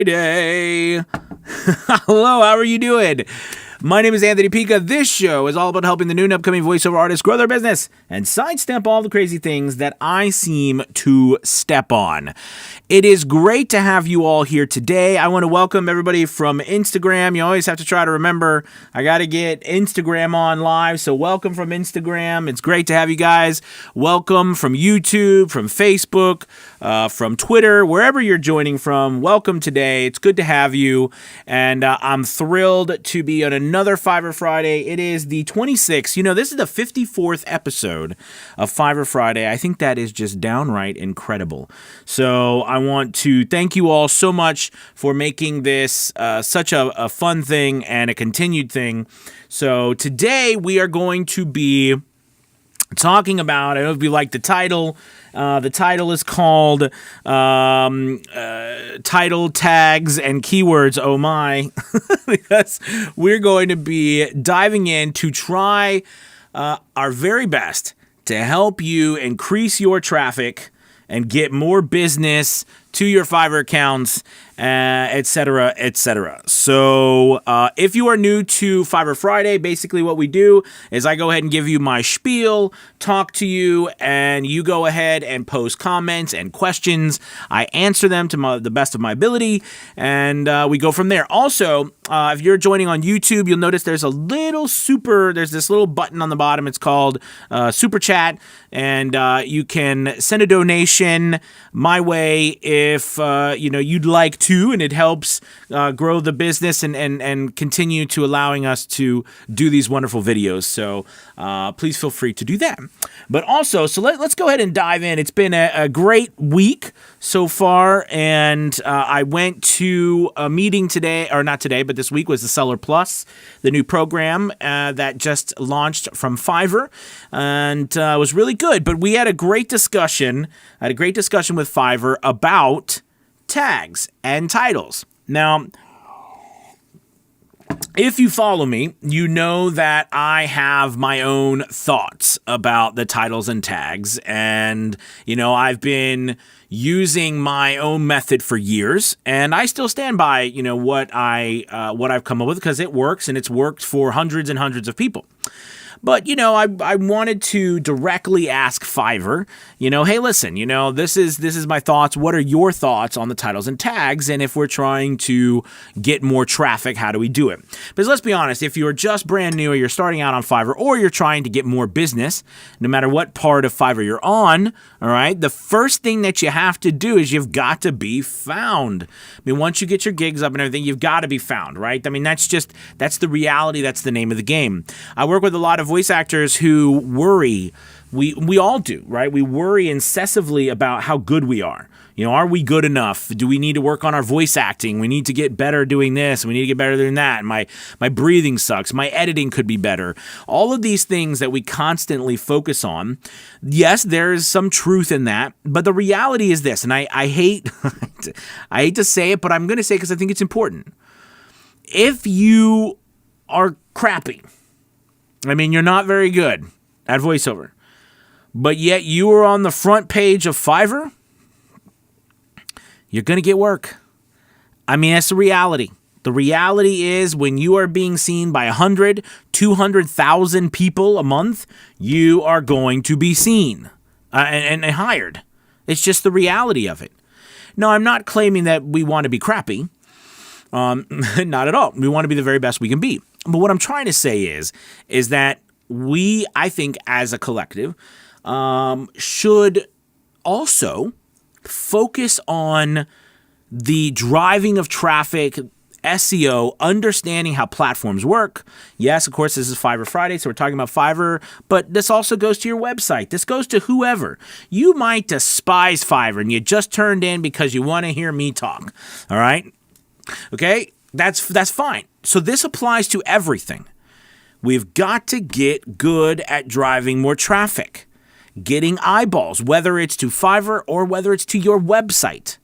Friday. Hello, how are you doing? My name is Anthony Pica. This show is all about helping the new and upcoming voiceover artists grow their business and sidestep all the crazy things that I seem to step on. It is great to have you all here today. I want to welcome everybody from Instagram. You always have to try to remember, I got to get Instagram on live, so welcome from Instagram. It's great to have you guys. Welcome from YouTube, from Facebook, from Twitter, wherever you're joining from. Welcome today. It's good to have you, and I'm thrilled to be on another Fiverr Friday. It is the 26th. You know, this is the 54th episode of Fiverr Friday. I think that is just downright incredible. So I want to thank you all so much for making this such a fun thing and a continued thing. So today we are going to be talking about, I don't know if you like the title. The title is called Title Tags and Keywords, oh my, because we're going to be diving in to try our very best to help you increase your traffic and get more business to your Fiverr accounts, etc., etc. So if you are new to Fiverr Friday, basically what we do is I go ahead and give you my spiel, talk to you, and you go ahead and post comments and questions. I answer them to the best of my ability, and we go from there. Also, if you're joining on YouTube, you'll notice there's this little button on the bottom. It's called Super Chat, and you can send a donation my way if you'd like to, and it helps grow the business and continue to allowing us to do these wonderful videos. So please feel free to do that. But also, so let's go ahead and dive in. It's been a great week so far, and I went to a meeting today, or not today, but this week was the Seller Plus, the new program that just launched from Fiverr, and it was really good. But we had a great discussion. I had a great discussion with Fiverr about tags and titles. Now, if you follow me, you know that I have my own thoughts about the titles and tags, and I've been using my own method for years, and I still stand by what I've come up with, because it works, and it's worked for hundreds and hundreds of people. But, I wanted to directly ask Fiverr, hey, listen, this is my thoughts. What are your thoughts on the titles and tags? And if we're trying to get more traffic, how do we do it? Because let's be honest, if you're just brand new, or you're starting out on Fiverr, or you're trying to get more business, no matter what part of Fiverr you're on, all right, the first thing that you have to do is you've got to be found. I mean, once you get your gigs up and everything, you've got to be found, right? I mean, that's the reality. That's the name of the game. I work with a lot of voice actors who worry. We all do, right? We worry incessantly about how good we are. Are we good enough? Do we need to work on our voice acting? We need to get better doing this. We need to get better doing that. My breathing sucks. My editing could be better. All of these things that we constantly focus on. Yes, there is some truth in that, but the reality is this, and I hate I hate to say it, but I'm going to say it because I think it's important. If you are crappy, I mean, you're not very good at voiceover, but yet you are on the front page of Fiverr, you're going to get work. I mean, that's the reality. The reality is when you are being seen by 100, 200,000 people a month, you are going to be seen and hired. It's just the reality of it. No, I'm not claiming that we want to be crappy. Not at all. We want to be the very best we can be. But what I'm trying to say is that we, I think, as a collective, should also focus on the driving of traffic, SEO, understanding how platforms work. Yes, of course, this is Fiverr Friday, so we're talking about Fiverr, but this also goes to your website. This goes to whoever. You might despise Fiverr, and you just turned in because you want to hear me talk. All right? Okay? That's fine. So this applies to everything. We've got to get good at driving more traffic, getting eyeballs, whether it's to Fiverr or whether it's to your website.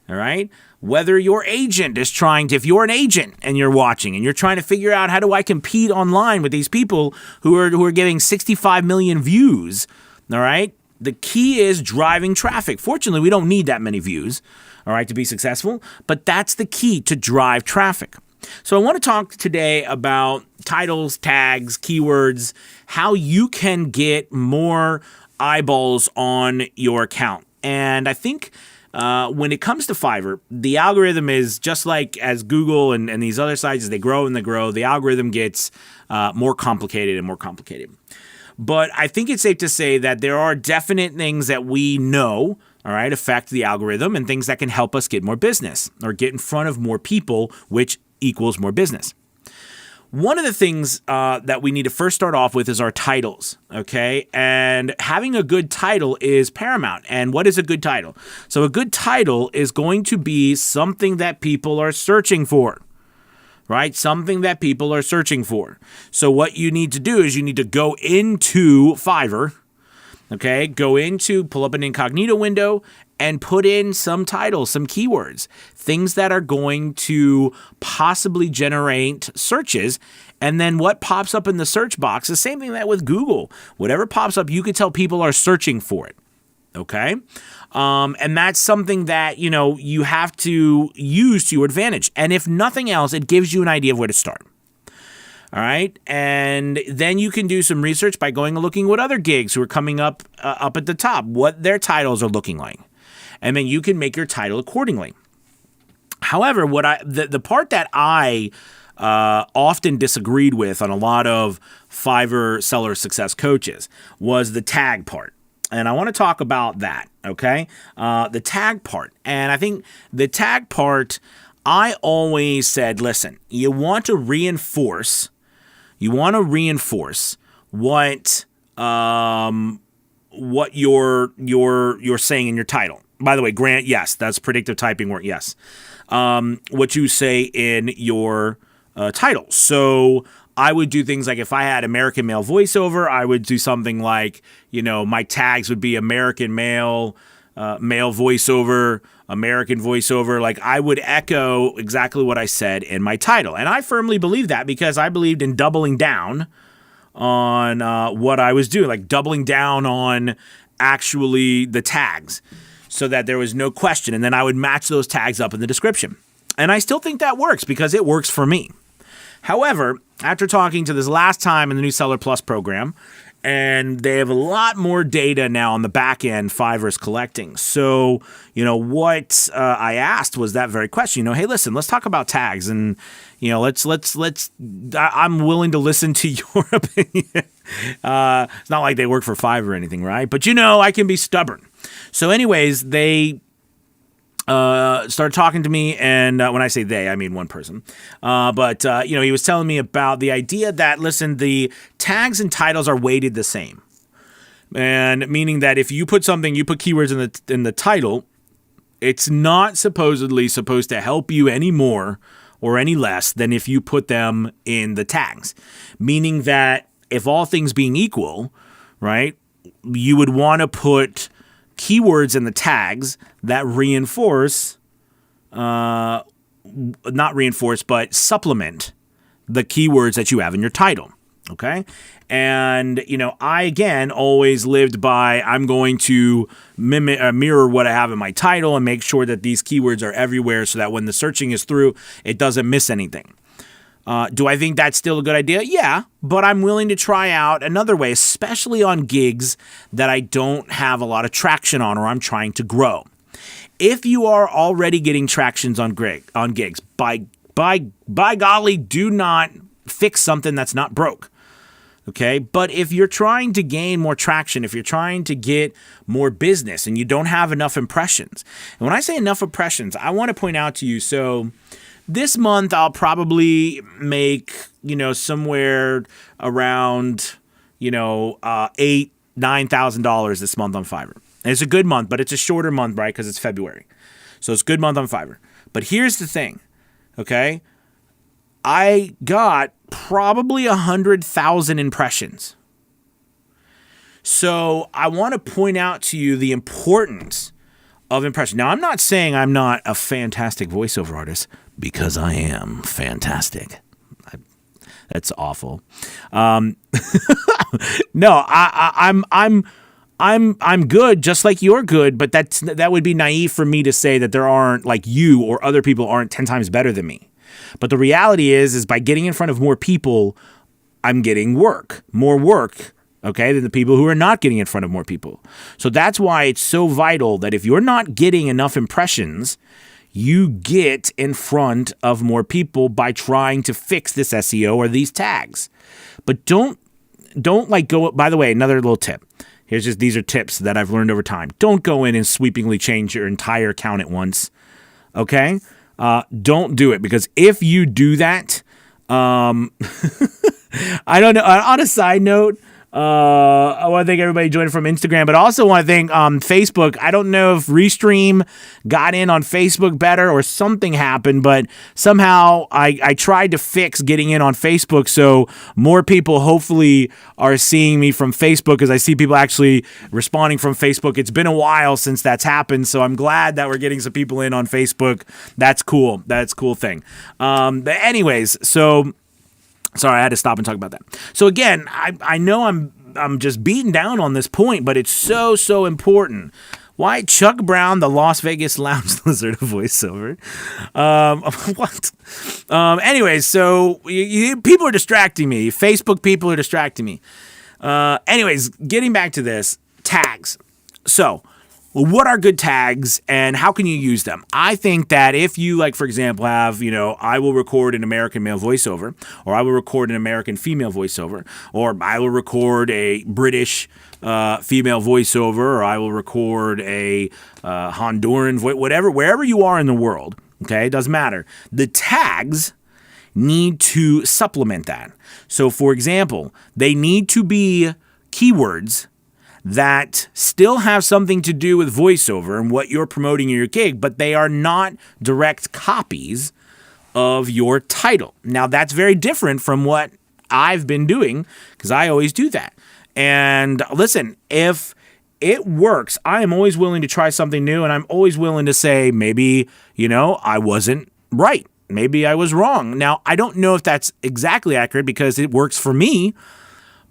All right? Whether your agent is trying to, if you're an agent and you're watching and you're trying to figure out how do I compete online with these people who are getting 65 million views, all right? The key is driving traffic. Fortunately, we don't need that many views, all all right, to be successful. But that's the key to drive traffic. So I want to talk today about titles, tags, keywords, how you can get more eyeballs on your account. And I think when it comes to Fiverr, the algorithm is just like as Google and these other sites, as they grow and they grow, the algorithm gets more complicated and more complicated. But I think it's safe to say that there are definite things that we know, all right, affect the algorithm and things that can help us get more business or get in front of more people, which equals more business. One of the things that we need to first start off with is our titles, okay? And having a good title is paramount. And what is a good title? So a good title is going to be something that people are searching for, right? Something that people are searching for. So what you need to do is you need to go into Fiverr, okay? Pull up an incognito window and put in some titles, some keywords, things that are going to possibly generate searches. And then what pops up in the search box, the same thing that with Google. Whatever pops up, you can tell people are searching for it, okay? And that's something that, you have to use to your advantage. And if nothing else, it gives you an idea of where to start. All right. And then you can do some research by going and looking what other gigs who are coming up at the top, what their titles are looking like. And then you can make your title accordingly. However, the part that I often disagreed with on a lot of Fiverr seller success coaches was the tag part. And I want to talk about that, okay? The tag part. And I think the tag part, I always said, listen, you want to reinforce what you're saying in your title. By the way, Grant, yes, that's predictive typing work, yes. What you say in your title. So I would do things like if I had American male voiceover, I would do something like, my tags would be American male, male voiceover, American voiceover. Like I would echo exactly what I said in my title. And I firmly believe that because I believed in doubling down on what I was doing, like doubling down on actually the tags so that there was no question. And then I would match those tags up in the description. And I still think that works because it works for me. However, after talking to this last time in the new Seller Plus program, and they have a lot more data now on the back end Fiverr is collecting. So, what I asked was that very question, hey, listen, let's talk about tags and, I'm willing to listen to your opinion. It's not like they work for Fiverr or anything, right? But, I can be stubborn. So anyways, they started talking to me, and when I say they, I mean one person. But he was telling me about the idea that, listen, the tags and titles are weighted the same. And meaning that if you put keywords in the title, it's not supposedly supposed to help you any more or any less than if you put them in the tags. Meaning that if all things being equal, right, you would want to put keywords in the tags that supplement the keywords that you have in your title. Okay. And, I again always lived by, I'm going to mirror what I have in my title and make sure that these keywords are everywhere so that when the searching is through, it doesn't miss anything. Do I think that's still a good idea? Yeah, but I'm willing to try out another way, especially on gigs that I don't have a lot of traction on or I'm trying to grow. If you are already getting tractions on gigs, by golly, do not fix something that's not broke. Okay, but if you're trying to gain more traction, if you're trying to get more business and you don't have enough impressions, and when I say enough impressions, I want to point out to you, so this month I'll probably make, somewhere around, $8,000-$9,000 this month on Fiverr. And it's a good month, but it's a shorter month, right? Because it's February. So it's a good month on Fiverr. But here's the thing, okay? I got probably 100,000 impressions. So I want to point out to you the importance of impression. Now, I'm not saying I'm not a fantastic voiceover artist, because I am fantastic. That's awful. No, I'm I'm good just like you're good, but that would be naive for me to say that there aren't, like, you or other people aren't 10 times better than me. But the reality is by getting in front of more people, I'm getting more work, okay, than the people who are not getting in front of more people. So that's why it's so vital that if you're not getting enough impressions, you get in front of more people by trying to fix this SEO or these tags. But don't like go, by the way, another little tip. These are tips that I've learned over time. Don't go in and sweepingly change your entire account at once. Okay? Don't do it, because if you do that, I don't know. On a side note, I want to thank everybody joining from Instagram, but also want to thank Facebook. I don't know if Restream got in on Facebook better or something happened, but somehow I tried to fix getting in on Facebook, so more people hopefully are seeing me from Facebook, because I see people actually responding from Facebook. It's been a while since that's happened, so I'm glad that we're getting some people in on Facebook. That's cool. That's a cool thing. But anyways, so... Sorry, I had to stop and talk about that. So again, I know I'm just beaten down on this point, but it's so important. Why Chuck Brown, the Las Vegas Lounge Lizard, voiceover? What? Anyways, so people are distracting me. Facebook people are distracting me. Anyways, getting back to this, tags. So, what are good tags and how can you use them? I think that if you, like, for example, have, I will record an American male voiceover, or I will record an American female voiceover, or I will record a British female voiceover, or I will record a Honduran voice, wherever you are in the world, okay, it doesn't matter. The tags need to supplement that. So, for example, they need to be keywords that still have something to do with voiceover and what you're promoting in your gig, but they are not direct copies of your title. Now, that's very different from what I've been doing, because I always do that. And listen, if it works, I am always willing to try something new, and I'm always willing to say, maybe, I wasn't right. Maybe I was wrong. Now, I don't know if that's exactly accurate because it works for me.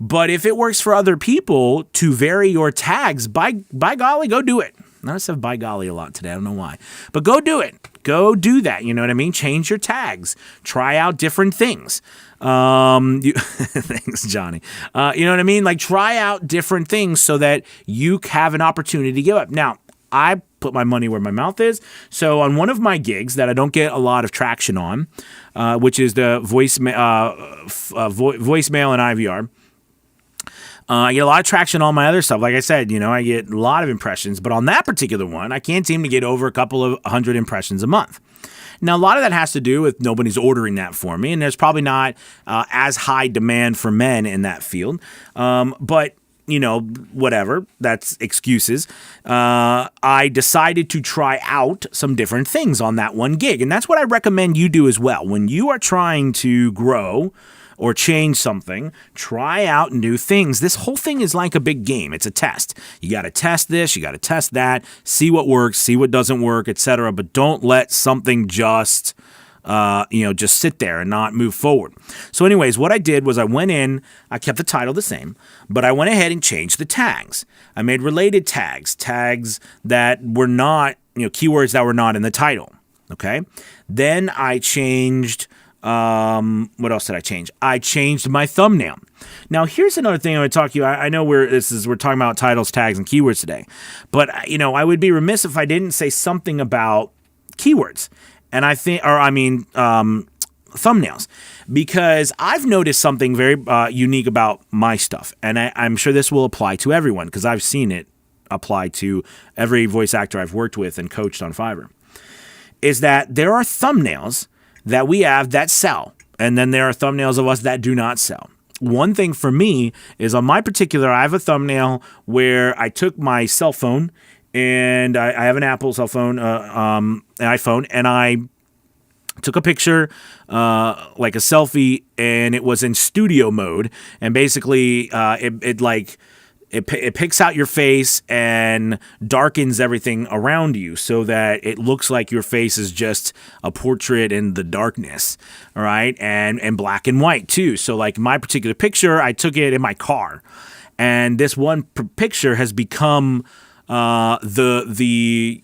But if it works for other people to vary your tags, by golly, go do it. I said by golly a lot today. I don't know why. But go do it. Go do that. You know what I mean? Change your tags. Try out different things. Thanks, Johnny. You know what I mean? Like, try out different things so that you have an opportunity to give up. Now, I put my money where my mouth is. So on one of my gigs that I don't get a lot of traction on, which is the voicemail and IVR, I get a lot of traction on my other stuff. Like I said, I get a lot of impressions. But on that particular one, I can't seem to get over a couple of 100 impressions a month. Now, a lot of that has to do with nobody's ordering that for me. And there's probably not as high demand for men in that field. But, whatever. That's excuses. I decided to try out some different things on that one gig. And that's what I recommend you do as well. When you are trying to grow or change something, try out new things. This whole thing is like a big game. It's a test. You got to test this, you got to test that, see what works, see what doesn't work, etc. But don't let something just sit there and not move forward. So anyways, what I did was I went in, I kept the title the same, but I went ahead and changed the tags. I made related tags that were not, keywords that were not in the title. Okay. Then I changed, what else did I change? I changed my thumbnail. Now, here's another thing I would talk to you. I know we're talking about titles, tags, and keywords today, but I would be remiss if I didn't say something about keywords. And thumbnails, because I've noticed something very unique about my stuff, and I'm sure this will apply to everyone because I've seen it apply to every voice actor I've worked with and coached on Fiverr, is that there are thumbnails that we have that sell, and then there are thumbnails of us that do not sell. One thing for me is on my particular, I have a thumbnail where I took my cell phone, and I have an Apple cell phone, an iPhone, and I took a picture, like a selfie, and it was in studio mode, and basically it picks out your face and darkens everything around you so that it looks like your face is just a portrait in the darkness, all right? And black and white too. So like my particular picture, I took it in my car. And this one picture has become the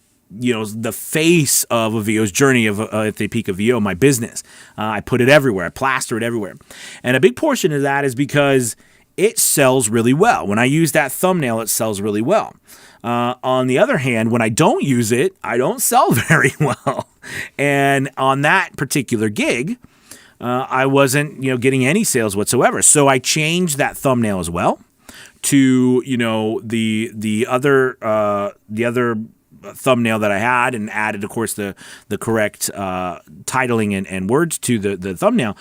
face of a VO's journey at the peak of VO, my business. I put it everywhere. I plaster it everywhere. And a big portion of that is because it sells really well. When I use that thumbnail, it sells really well. On the other hand, when I don't use it, I don't sell very well. And on that particular gig, I wasn't, getting any sales whatsoever. So I changed that thumbnail as well to, the other thumbnail that I had, and added, of course, the correct titling and words to the thumbnail.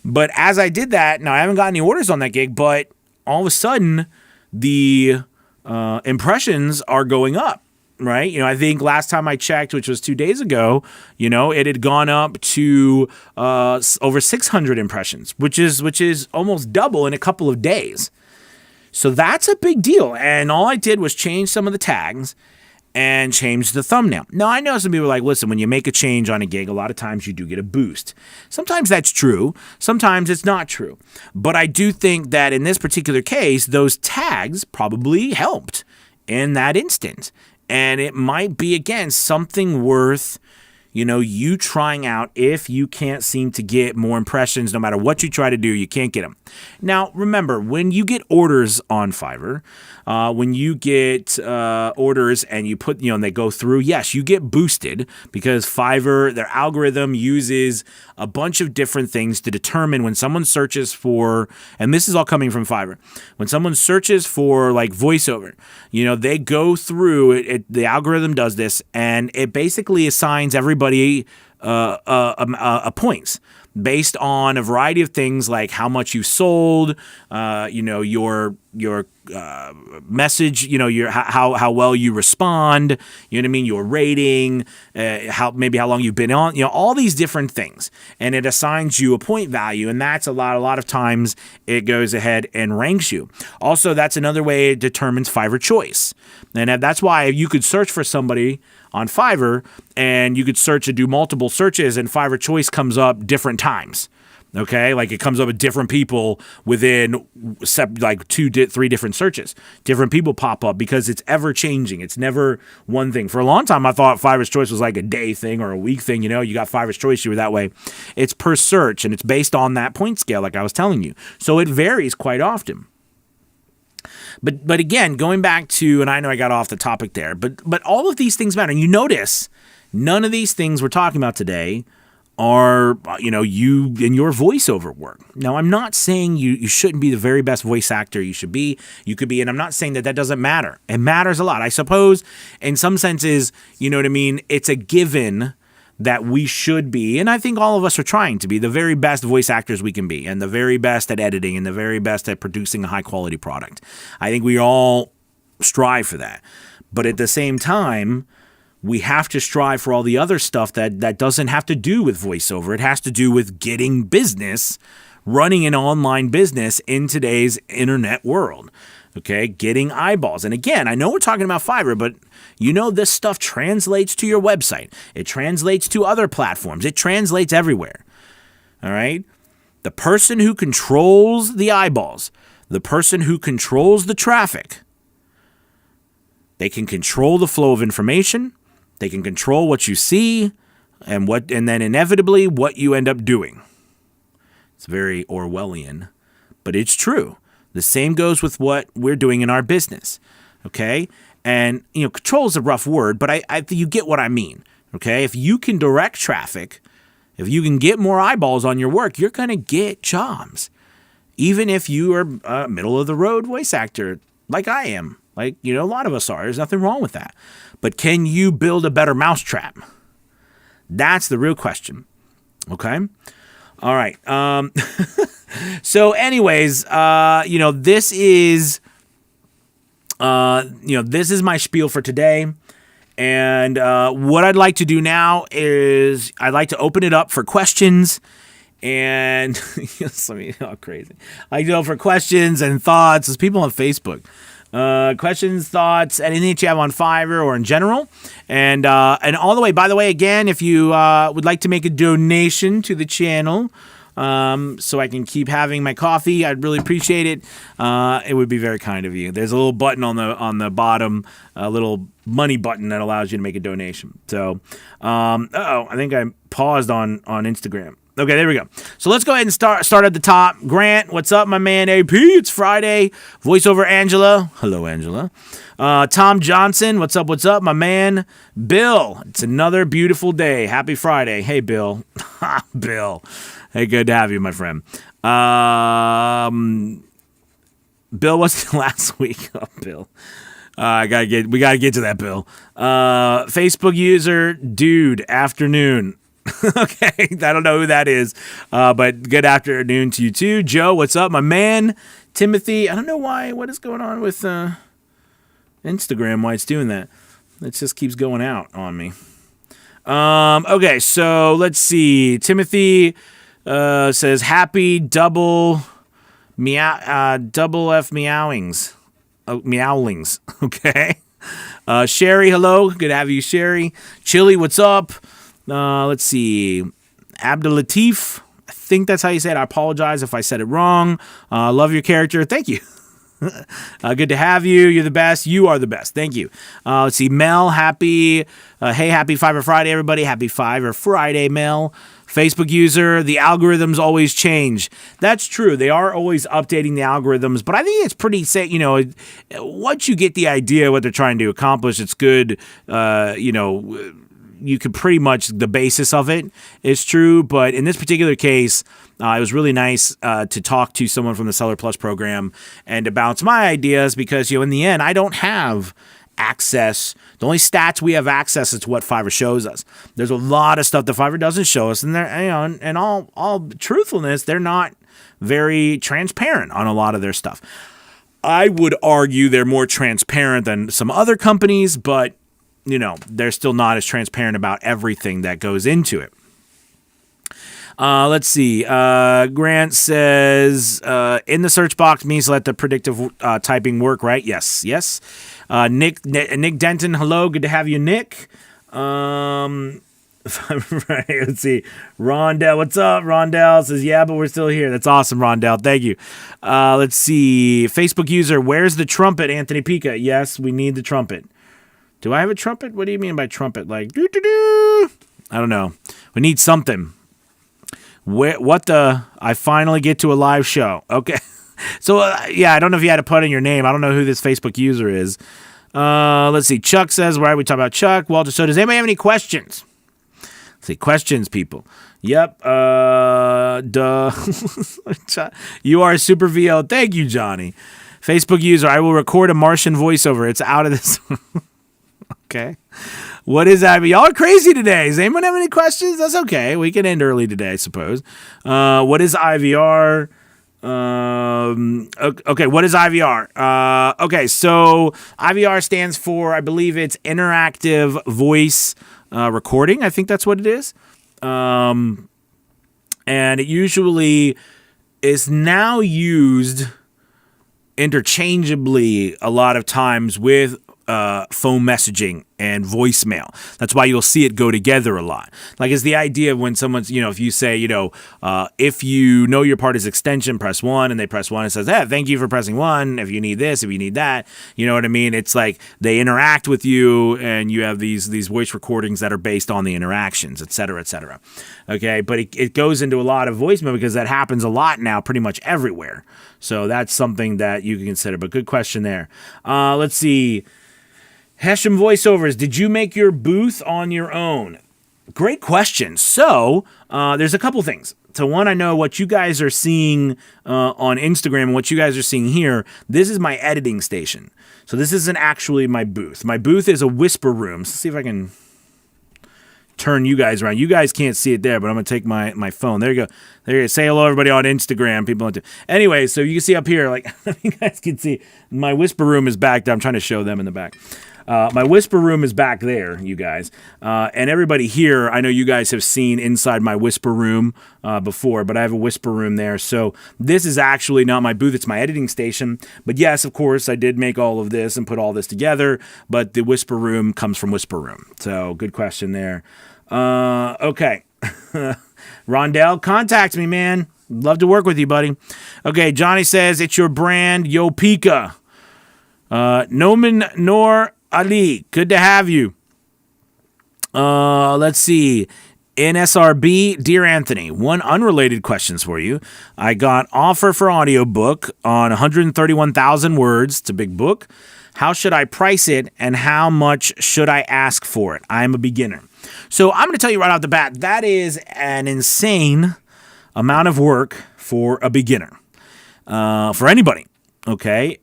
But as I did that, now I haven't got any orders on that gig, but all of a sudden the impressions are going up, right? I think last time I checked, which was 2 days ago, it had gone up to over 600 impressions, which is almost double in a couple of days. So that's a big deal. And all I did was change some of the tags and change the thumbnail. Now, I know some people are like, listen, when you make a change on a gig, a lot of times you do get a boost. Sometimes that's true. Sometimes it's not true. But I do think that in this particular case, those tags probably helped in that instance. And it might be, again, something worth, you trying out. If you can't seem to get more impressions, no matter what you try to do, you can't get them. Now, remember, when you get orders on Fiverr, when you get orders and you put, and they go through, yes, you get boosted, because Fiverr, their algorithm uses a bunch of different things to determine when someone searches for, and this is all coming from Fiverr, when someone searches for like voiceover, they go through it, the algorithm does this, and it basically assigns everybody points based on a variety of things, like how much you sold, your message, your how well you respond, your rating, how long you've been on, all these different things, and it assigns you a point value, and that's a lot of times it goes ahead and ranks you. Also, that's another way it determines Fiverr choice, and that's why you could search for somebody on Fiverr, and you could search and do multiple searches, and Fiverr choice comes up different times. Okay, like it comes up with different people within like 2-3 different searches. Different people pop up because it's ever changing. It's never one thing. For a long time, I thought Fiverr's choice was like a day thing or a week thing. You got Fiverr's choice, you were that way. It's per search, and it's based on that point scale, like I was telling you. So it varies quite often. But again, going back to, and I know I got off the topic there, but all of these things matter. And you notice none of these things we're talking about today are, you in your voiceover work. Now, I'm not saying you shouldn't be the very best voice actor you could be, and I'm not saying that doesn't matter. It matters a lot. I suppose in some senses, it's a given that we should be, and I think all of us are trying to be the very best voice actors we can be, and the very best at editing, and the very best at producing a high quality product. I think we all strive for that. But at the same time, we have to strive for all the other stuff that doesn't have to do with voiceover. It has to do with getting business, running an online business in today's internet world. Okay, getting eyeballs. And again, I know we're talking about Fiverr, but this stuff translates to your website. It translates to other platforms. It translates everywhere. All right? The person who controls the eyeballs, the person who controls the traffic, they can control the flow of information. They can control what you see and then inevitably what you end up doing. It's very Orwellian, but it's true. The same goes with what we're doing in our business, okay? And, control is a rough word, but I you get what I mean, okay? If you can direct traffic, if you can get more eyeballs on your work, you're going to get jobs. Even if you are a middle-of-the-road voice actor like I am, like, a lot of us are. There's nothing wrong with that. But can you build a better mousetrap? That's the real question, okay? All right. So anyways, this is my spiel for today. And what I'd like to do now is I'd like to open it up for questions. And crazy. I go for questions and thoughts. There's people on Facebook. Questions, thoughts, anything that you have on Fiverr or in general. And all the way, by the way, again, if you would like to make a donation to the channel, so I can keep having my coffee. I'd really appreciate it. It would be very kind of you. There's a little button on the bottom, a little money button that allows you to make a donation. So, I think I paused on Instagram. Okay, there we go. So let's go ahead and start at the top. Grant, what's up, my man? AP, it's Friday. Voiceover Angela. Hello, Angela. Tom Johnson, what's up, my man? Bill, it's another beautiful day. Happy Friday. Hey, Bill. Bill. Hey, good to have you, my friend. Bill, what's last week? Oh, Bill. We gotta get to that, Bill. Facebook user, dude, afternoon. Okay, I don't know who that is, but good afternoon to you too. Joe, what's up, my man? Timothy, I don't know what is going on with Instagram, why it's doing that. It just keeps going out on me. Okay, so let's see. Timothy says happy double F meowings. Oh, meowlings. Okay. Sherry, hello. Good to have you, Sherry. Chili, what's up? Let's see. Abdulatif, I think that's how you say it. I apologize if I said it wrong. Love your character. Thank you. Good to have you. You're the best. You are the best. Thank you. Let's see. Mel, happy Fiverr Friday, everybody. Happy Fiverr Friday, Mel. Facebook user, the algorithms always change. That's true. They are always updating the algorithms, but I think it's pretty safe. Once you get the idea of what they're trying to accomplish, it's good. You could pretty much, the basis of it is true, but in this particular case, it was really nice to talk to someone from the Seller Plus program and to bounce my ideas because, in the end, I don't have access. The only stats we have access is to what Fiverr shows us. There's a lot of stuff that Fiverr doesn't show us, and they're, in all truthfulness, they're not very transparent on a lot of their stuff. I would argue they're more transparent than some other companies, but they're still not as transparent about everything that goes into it. Let's see. Grant says, in the search box means to let the predictive typing work, right? Yes. Nick Denton, hello. Good to have you, Nick. Right, let's see. Rondell, what's up? Rondell says, yeah, but we're still here. That's awesome, Rondell. Thank you. Let's see. Facebook user, where's the trumpet, Anthony Pica? Yes, we need the trumpet. Do I have a trumpet? What do you mean by trumpet? Like, doo-doo-doo? I don't know. We need something. I finally get to a live show. Okay. So, I don't know if you had to put in your name. I don't know who this Facebook user is. Let's see. Chuck says, why are we talking about Chuck? Walter, so does anybody have any questions? Let's see. Questions, people. Yep. Duh. You are a super VO. Thank you, Johnny. Facebook user, I will record a Martian voiceover. It's out of this. Okay. What is Ivr? Y'all are crazy today. Does anyone have any questions? That's okay. We can end early today, I suppose. What is IVR? Okay, what is IVR? Okay, so IVR stands for, I believe it's interactive voice recording. I think that's what it is. And it usually is now used interchangeably a lot of times with phone messaging and voicemail. That's why you'll see it go together a lot. Like, it's the idea of when someone's, if you say, if you know your part is extension, press 1, and they press 1, it says, thank you for pressing 1. If you need this, if you need that, you know what I mean? It's like they interact with you, and you have these voice recordings that are based on the interactions, et cetera, et cetera. Okay, but it goes into a lot of voicemail because that happens a lot now, pretty much everywhere. So that's something that you can consider. But good question there. Let's see. Hesham voiceovers, did you make your booth on your own? Great question. So there's a couple things. So one, I know what you guys are seeing on Instagram and what you guys are seeing here. This is my editing station. So this isn't actually my booth. My booth is a whisper room. Let's see if I can turn you guys around. You guys can't see it there, but I'm going to take my phone. There you go. There you go. Say hello, everybody on Instagram. People. Anyway, so you can see up here, like you guys can see, my whisper room is back there. I'm trying to show them in the back. My whisper room is back there, you guys. And everybody here, I know you guys have seen inside my whisper room before, but I have a whisper room there. So this is actually not my booth, it's my editing station. But yes, of course, I did make all of this and put all this together, but the whisper room comes from whisper room. So good question there. Okay. Rondell, contact me, man. Love to work with you, buddy. Okay, Johnny says, it's your brand, Yo Pika. Noman Nor Ali, good to have you. Let's see. NSRB, Dear Anthony, one unrelated questions for you. I got offer for audiobook on 131,000 words. It's a big book. How should I price it, and how much should I ask for it? I'm a beginner. So I'm going to tell you right off the bat, that is an insane amount of work for a beginner, for anybody, okay?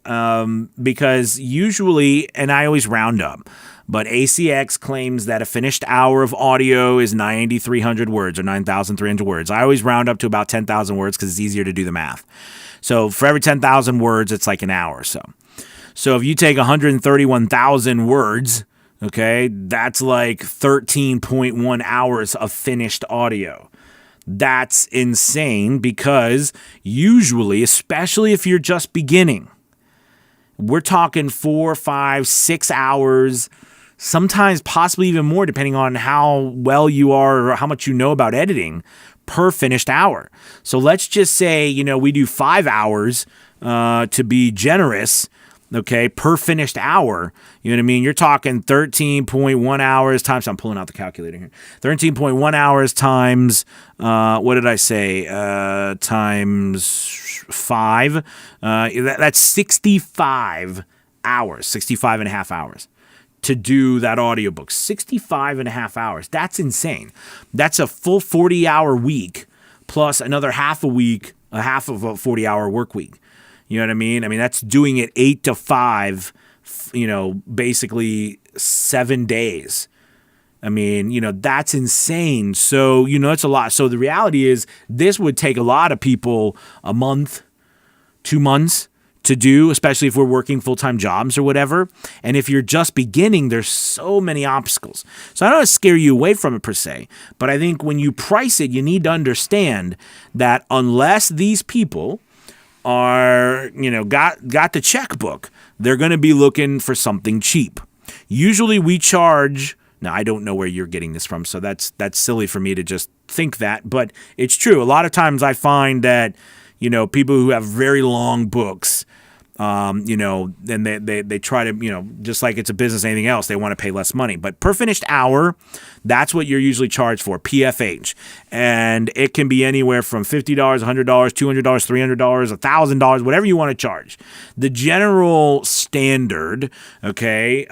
Because usually, and I always round up, but ACX claims that a finished hour of audio is 9,300 words or 9,300 words. I always round up to about 10,000 words because it's easier to do the math. So for every 10,000 words, it's like an hour or so. So if you take 131,000 words, okay, that's like 13.1 hours of finished audio. That's insane because usually, especially if you're just beginning, we're talking 4, 5, 6 hours, sometimes possibly even more, depending on how well you are or how much you know about editing per finished hour. So let's just say, we do 5 hours to be generous, okay, per finished hour. You know what I mean? You're talking 13.1 hours times, I'm pulling out the calculator here, 13.1 hours times, what did I say, times 5, that's 65 hours, 65 and a half hours to do that audiobook. 65 and a half hours. That's insane. That's a full 40-hour week plus another half of a 40-hour work week. You know what I mean? I mean, that's doing it 8 to 5, basically 7 days. I mean, that's insane. So, it's a lot. So the reality is this would take a lot of people a month, 2 months to do, especially if we're working full-time jobs or whatever. And if you're just beginning, there's so many obstacles. So I don't want to scare you away from it per se, but I think when you price it, you need to understand that unless these people are, got the checkbook, they're going to be looking for something cheap. Usually we charge, now I don't know where you're getting this from, so that's silly for me to just think that, but it's true. A lot of times I find that, people who have very long books, then they try to, just like it's a business, anything else, they want to pay less money. But per finished hour, that's what you're usually charged for, PFH. And it can be anywhere from $50, $100, $200, $300, $1,000, whatever you want to charge. The general standard, okay,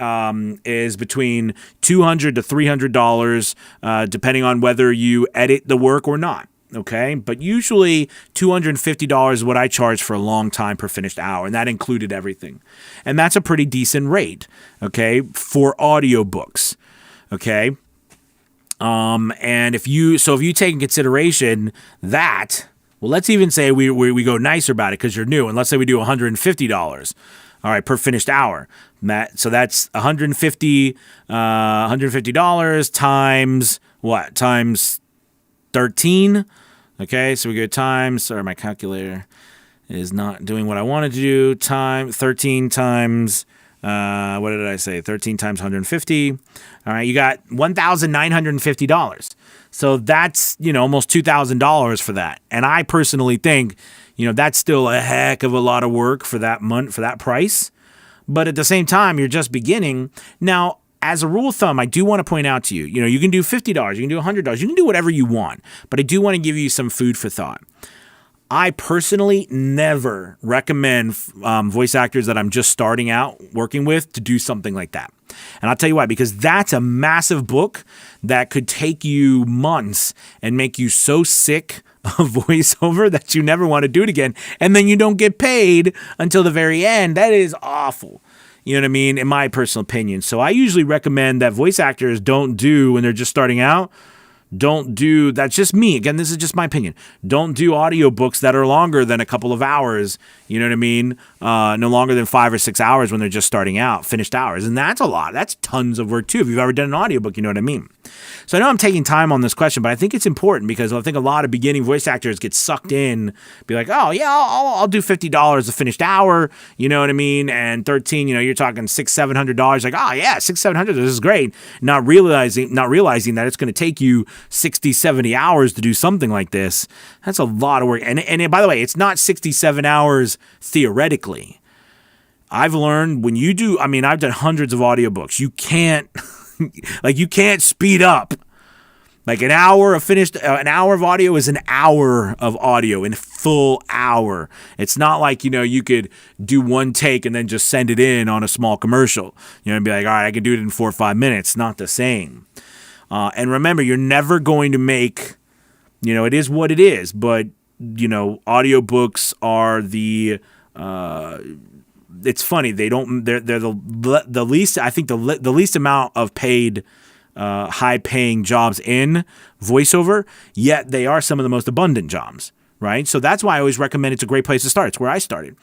is between $200 to $300, depending on whether you edit the work or not. Okay, but usually $250 is what I charge for a long time per finished hour, and that included everything. And that's a pretty decent rate, okay, for audiobooks, okay? And if you take in consideration that, well, let's even say we go nicer about it because you're new, and let's say we do $150, all right, per finished hour. So that's $150 times what? Times 13. Okay, so we go times, sorry, my calculator is not doing what I wanted to do, 13 times, what did I say, 13 times 150, all right, you got $1,950, so that's, almost $2,000 for that, and I personally think, that's still a heck of a lot of work for that month, for that price, but at the same time, you're just beginning. Now, as a rule of thumb, I do want to point out to you, you can do $50, you can do $100, you can do whatever you want, but I do want to give you some food for thought. I personally never recommend voice actors that I'm just starting out working with to do something like that. And I'll tell you why, because that's a massive book that could take you months and make you so sick of voiceover that you never want to do it again. And then you don't get paid until the very end. That is awful. You know what I mean? In my personal opinion. So I usually recommend that voice actors don't do, when they're just starting out, don't do, that's just me. Again, this is just my opinion. Don't do audiobooks that are longer than a couple of hours. You know what I mean? No longer than 5 or 6 hours when they're just starting out, finished hours. And that's a lot. That's tons of work too. If you've ever done an audiobook, you know what I mean? So I know I'm taking time on this question, but I think it's important because I think a lot of beginning voice actors get sucked in, be like, oh yeah, I'll do $50 a finished hour. You know what I mean? And 13, you're talking $600-$700. Like, oh yeah, $600-$700. This is great. Not realizing that it's going to take you 60, 70 hours to do something like this, that's a lot of work. And by the way, it's not 67 hours theoretically. I've learned when you do, I've done hundreds of audiobooks. You can't, you can't speed up. Like an hour of audio is an hour of audio in a full hour. It's not like, you could do one take and then just send it in on a small commercial. And be like, all right, I can do it in 4 or 5 minutes. Not the same. And remember, you're never going to make, it is what it is. But, audiobooks are it's funny. They're the least, I think the least amount of paid high-paying jobs in voiceover, yet they are some of the most abundant jobs, right? So that's why I always recommend it's a great place to start. It's where I started.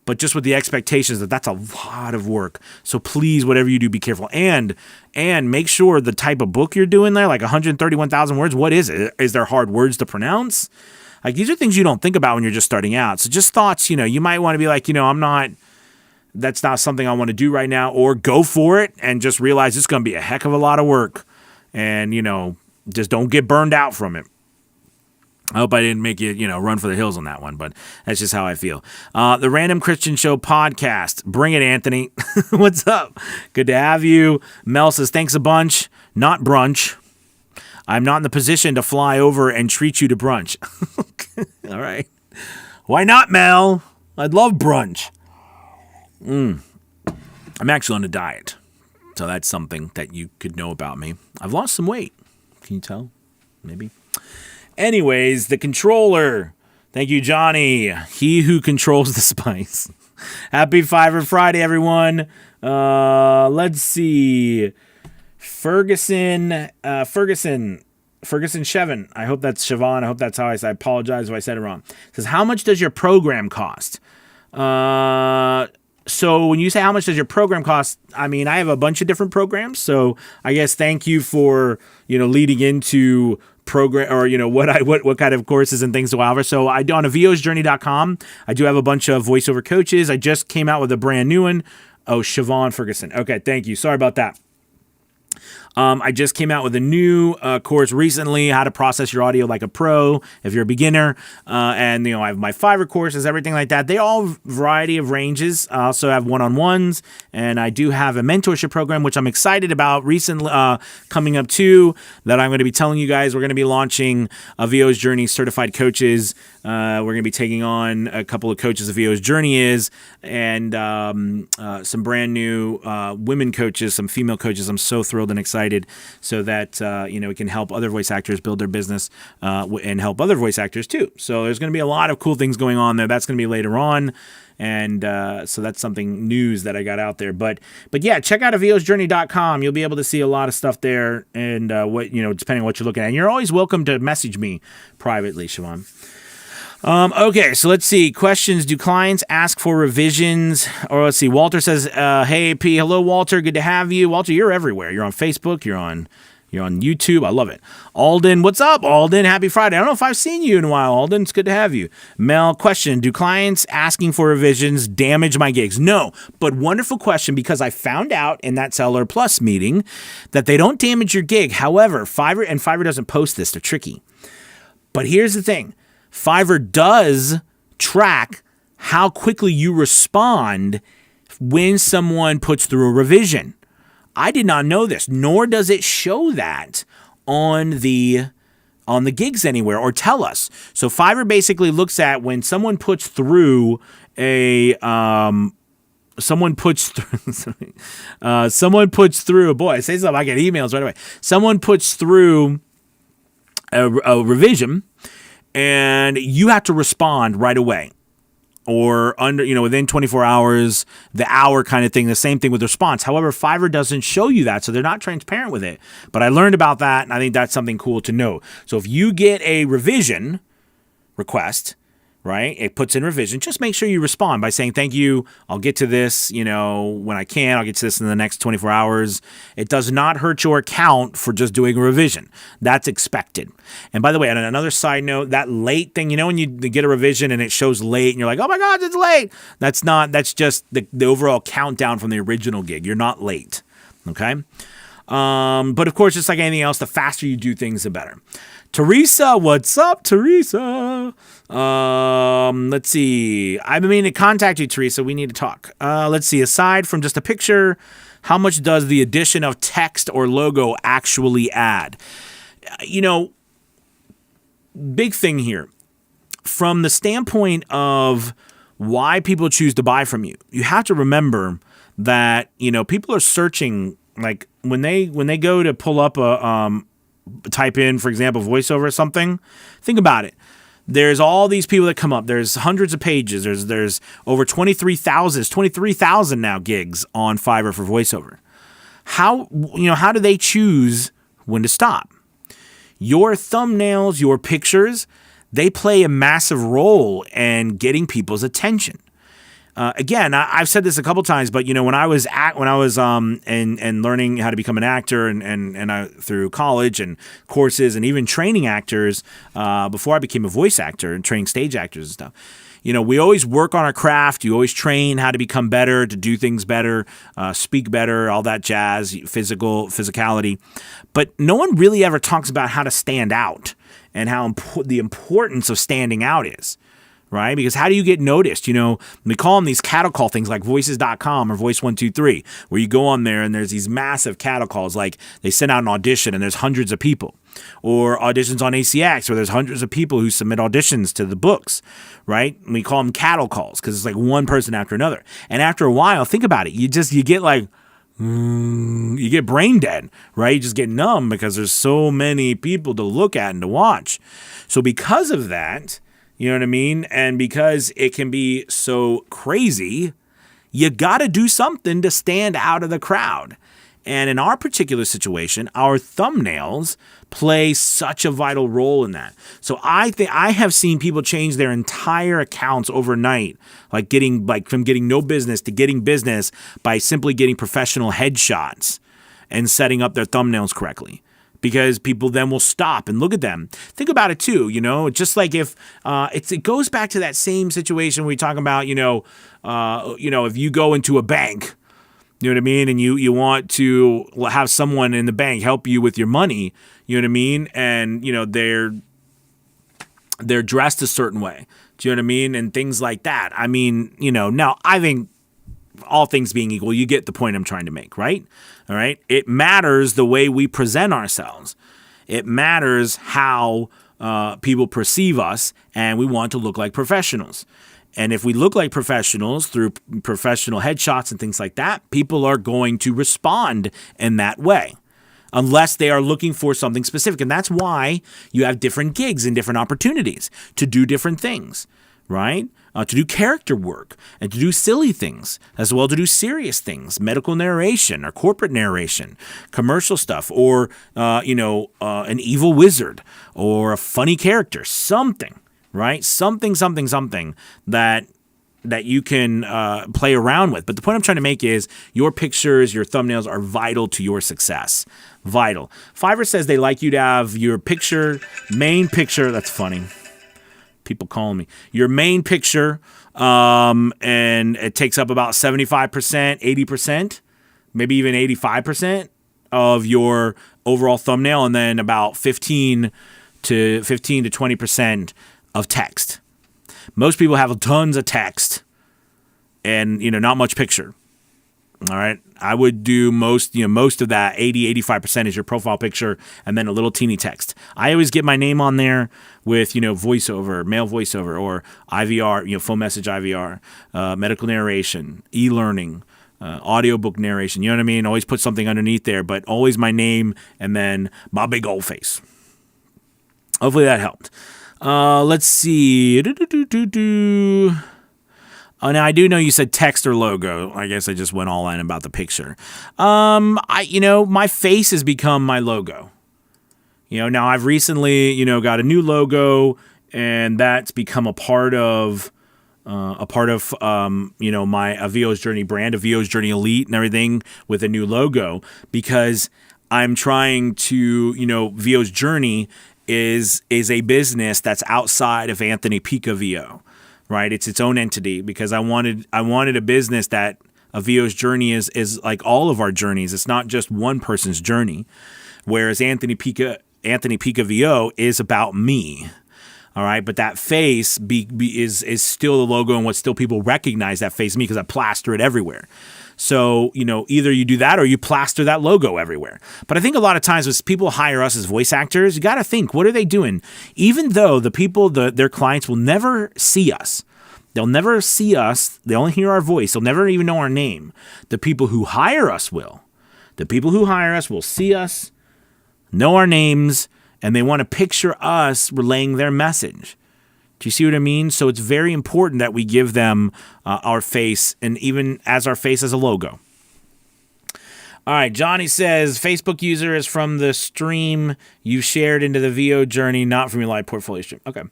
But just with the expectations that that's a lot of work. So please, whatever you do, be careful. And make sure the type of book you're doing there, like 131,000 words, what is it? Is there hard words to pronounce? Like, these are things you don't think about when you're just starting out. So just thoughts, you might want to be like, that's not something I want to do right now, or go for it and just realize it's going to be a heck of a lot of work, and, just don't get burned out from it. I hope I didn't make you, run for the hills on that one, but that's just how I feel. The Random Christian Show podcast. Bring it, Anthony. What's up? Good to have you. Mel says, thanks a bunch. Not brunch. I'm not in the position to fly over and treat you to brunch. All right. Why not, Mel? I'd love brunch. I'm actually on a diet, so that's something that you could know about me. I've lost some weight. Can you tell? Maybe. Anyways, the controller. Thank you, Johnny. He who controls the spice. Happy Fiverr Friday, everyone. Let's see. Ferguson Shevin. I hope that's Siobhan. I hope that's how I said. I apologize if I said it wrong. It says, how much does your program cost? So when you say how much does your program cost, I have a bunch of different programs. So I guess thank you for, leading into program, or, what kind of courses and things do I offer. So I do on VOsJourney.com. I do have a bunch of voiceover coaches. I just came out with a brand new one. Oh, Siobhan Ferguson. Okay. Thank you. Sorry about that. I just came out with a new course recently, how to process your audio like a pro if you're a beginner. And, I have my Fiverr courses, everything like that. They all variety of ranges. I also have one-on-ones, and I do have a mentorship program, which I'm excited about recently coming up too, that I'm going to be telling you guys. We're going to be launching a VO's Journey certified coaches. We're going to be taking on a couple of coaches of VO's Journey is, and some brand new women coaches, some female coaches. I'm so thrilled and excited so that, we can help other voice actors build their business and help other voice actors too. So there's going to be a lot of cool things going on there. That's going to be later on. And so that's something news that I got out there. But yeah, check out VOsJourney.com. You'll be able to see a lot of stuff there, and depending on what you're looking at. And you're always welcome to message me privately, Siobhan. Okay, so let's see. Questions. Do clients ask for revisions? Or let's see. Walter says, hey, P. Hello, Walter. Good to have you. Walter, you're everywhere. You're on Facebook. You're on YouTube. I love it. Alden, what's up, Alden? Happy Friday. I don't know if I've seen you in a while, Alden. It's good to have you. Mel, question. Do clients asking for revisions damage my gigs? No, but wonderful question, because I found out in that Seller Plus meeting that they don't damage your gig. However, Fiverr doesn't post this. They're tricky. But here's the thing. Fiverr does track how quickly you respond when someone puts through a revision. I did not know this, nor does it show that on the gigs anywhere or tell us. So Fiverr basically looks at when someone puts through boy, I say something, I get emails right away. Someone puts through a revision, and you have to respond right away, or within 24 hours, the hour kind of thing. The same thing with response. However, Fiverr doesn't show you that, so they're not transparent with it. But I learned about that, and I think that's something cool to know. So if you get a revision request, right, it puts in revision, just make sure you respond by saying, thank you, I'll get to this, when I can, I'll get to this in the next 24 hours. It does not hurt your account for just doing a revision. That's expected. And by the way, on another side note, that late thing, when you get a revision and it shows late and you're like, oh my God, it's late. That's just the overall countdown from the original gig. You're not late. Okay. But of course, just like anything else, the faster you do things, the better. Teresa, what's up, Teresa? Let's see. I've been meaning to contact you, Teresa. We need to talk. Let's see. Aside from just a picture, how much does the addition of text or logo actually add? Big thing here. From the standpoint of why people choose to buy from you, you have to remember that, people are searching, like when they go to pull up type in, for example, voiceover or something, think about it. There's all these people that come up. There's hundreds of pages. There's over 23,000 now gigs on Fiverr for voiceover. How do they choose when to stop? Your thumbnails, your pictures, they play a massive role in getting people's attention. Again, I've said this a couple times, but when I was and learning how to become an actor and through college and courses and even training actors before I became a voice actor and training stage actors and stuff. We always work on our craft. You always train how to become better, to do things better, speak better, all that jazz, physicality. But no one really ever talks about how to stand out and how the importance of standing out is. Right? Because how do you get noticed? We call them these cattle call things like voices.com or voice123, where you go on there and there's these massive cattle calls, like they send out an audition and there's hundreds of people. Or auditions on ACX where there's hundreds of people who submit auditions to the books, right? And we call them cattle calls because it's like one person after another. And after a while, think about it. You get like, you get brain dead, right? You just get numb because there's so many people to look at and to watch. So because of that, you know what I mean? And because it can be so crazy, you got to do something to stand out of the crowd. And in our particular situation, our thumbnails play such a vital role in that. So I think I have seen people change their entire accounts overnight, from getting no business to getting business by simply getting professional headshots and setting up their thumbnails correctly. Because people then will stop and look at them. Think about it too, just like if it goes back to that same situation we talk about, if you go into a bank, you know what I mean, and you want to have someone in the bank help you with your money, you know what I mean, and they're dressed a certain way, do you know what I mean, and things like that. I mean, now I think all things being equal, you get the point I'm trying to make, right? All right. It matters the way we present ourselves. It matters how people perceive us, and we want to look like professionals. And if we look like professionals through professional headshots and things like that, people are going to respond in that way, unless they are looking for something specific. And that's why you have different gigs and different opportunities to do different things, right? To do character work and to do silly things, as well to do serious things, medical narration or corporate narration, commercial stuff, or, an evil wizard or a funny character, something, right? Something that you can play around with. But the point I'm trying to make is your pictures, your thumbnails are vital to your success. Vital. Fiverr says they like you to have your main picture. That's funny. People calling me. Your main picture, and it takes up about 75%, 80%, maybe even 85% of your overall thumbnail, and then about 15 to 20% of text. Most people have tons of text and, not much picture. All right. I would do most of that 80-85% is your profile picture and then a little teeny text. I always get my name on there with, voiceover, mail voiceover, or IVR, phone message IVR, medical narration, e-learning, audiobook narration. You know what I mean? Always put something underneath there, but always my name and then my big old face. Hopefully that helped. Let's see. Oh, now I do know you said text or logo. I guess I just went all in about the picture. My face has become my logo. Now I've recently, got a new logo, and that's become a part of my VO's Journey brand, a VO's Journey Elite and everything with a new logo, because I'm trying to, VO's Journey is a business that's outside of Anthony Pica VO. Right, it's its own entity, because I wanted a business that a VO's journey is like all of our journeys. It's not just one person's journey. Whereas Anthony Pica VO is about me. All right, but that face is still the logo, and what still people recognize that face me because I plaster it everywhere. So, either you do that or you plaster that logo everywhere. But I think a lot of times when people hire us as voice actors, you got to think, what are they doing? Even though the people, their clients will never see us. They'll never see us. They only hear our voice. They'll never even know our name. The people who hire us will. The people who hire us will see us, know our names, and they want to picture us relaying their message. Do you see what I mean? So it's very important that we give them our face, and even as our face as a logo. All right, Johnny says, Facebook user is from the stream you shared into the VO journey, not from your live portfolio stream. Okay.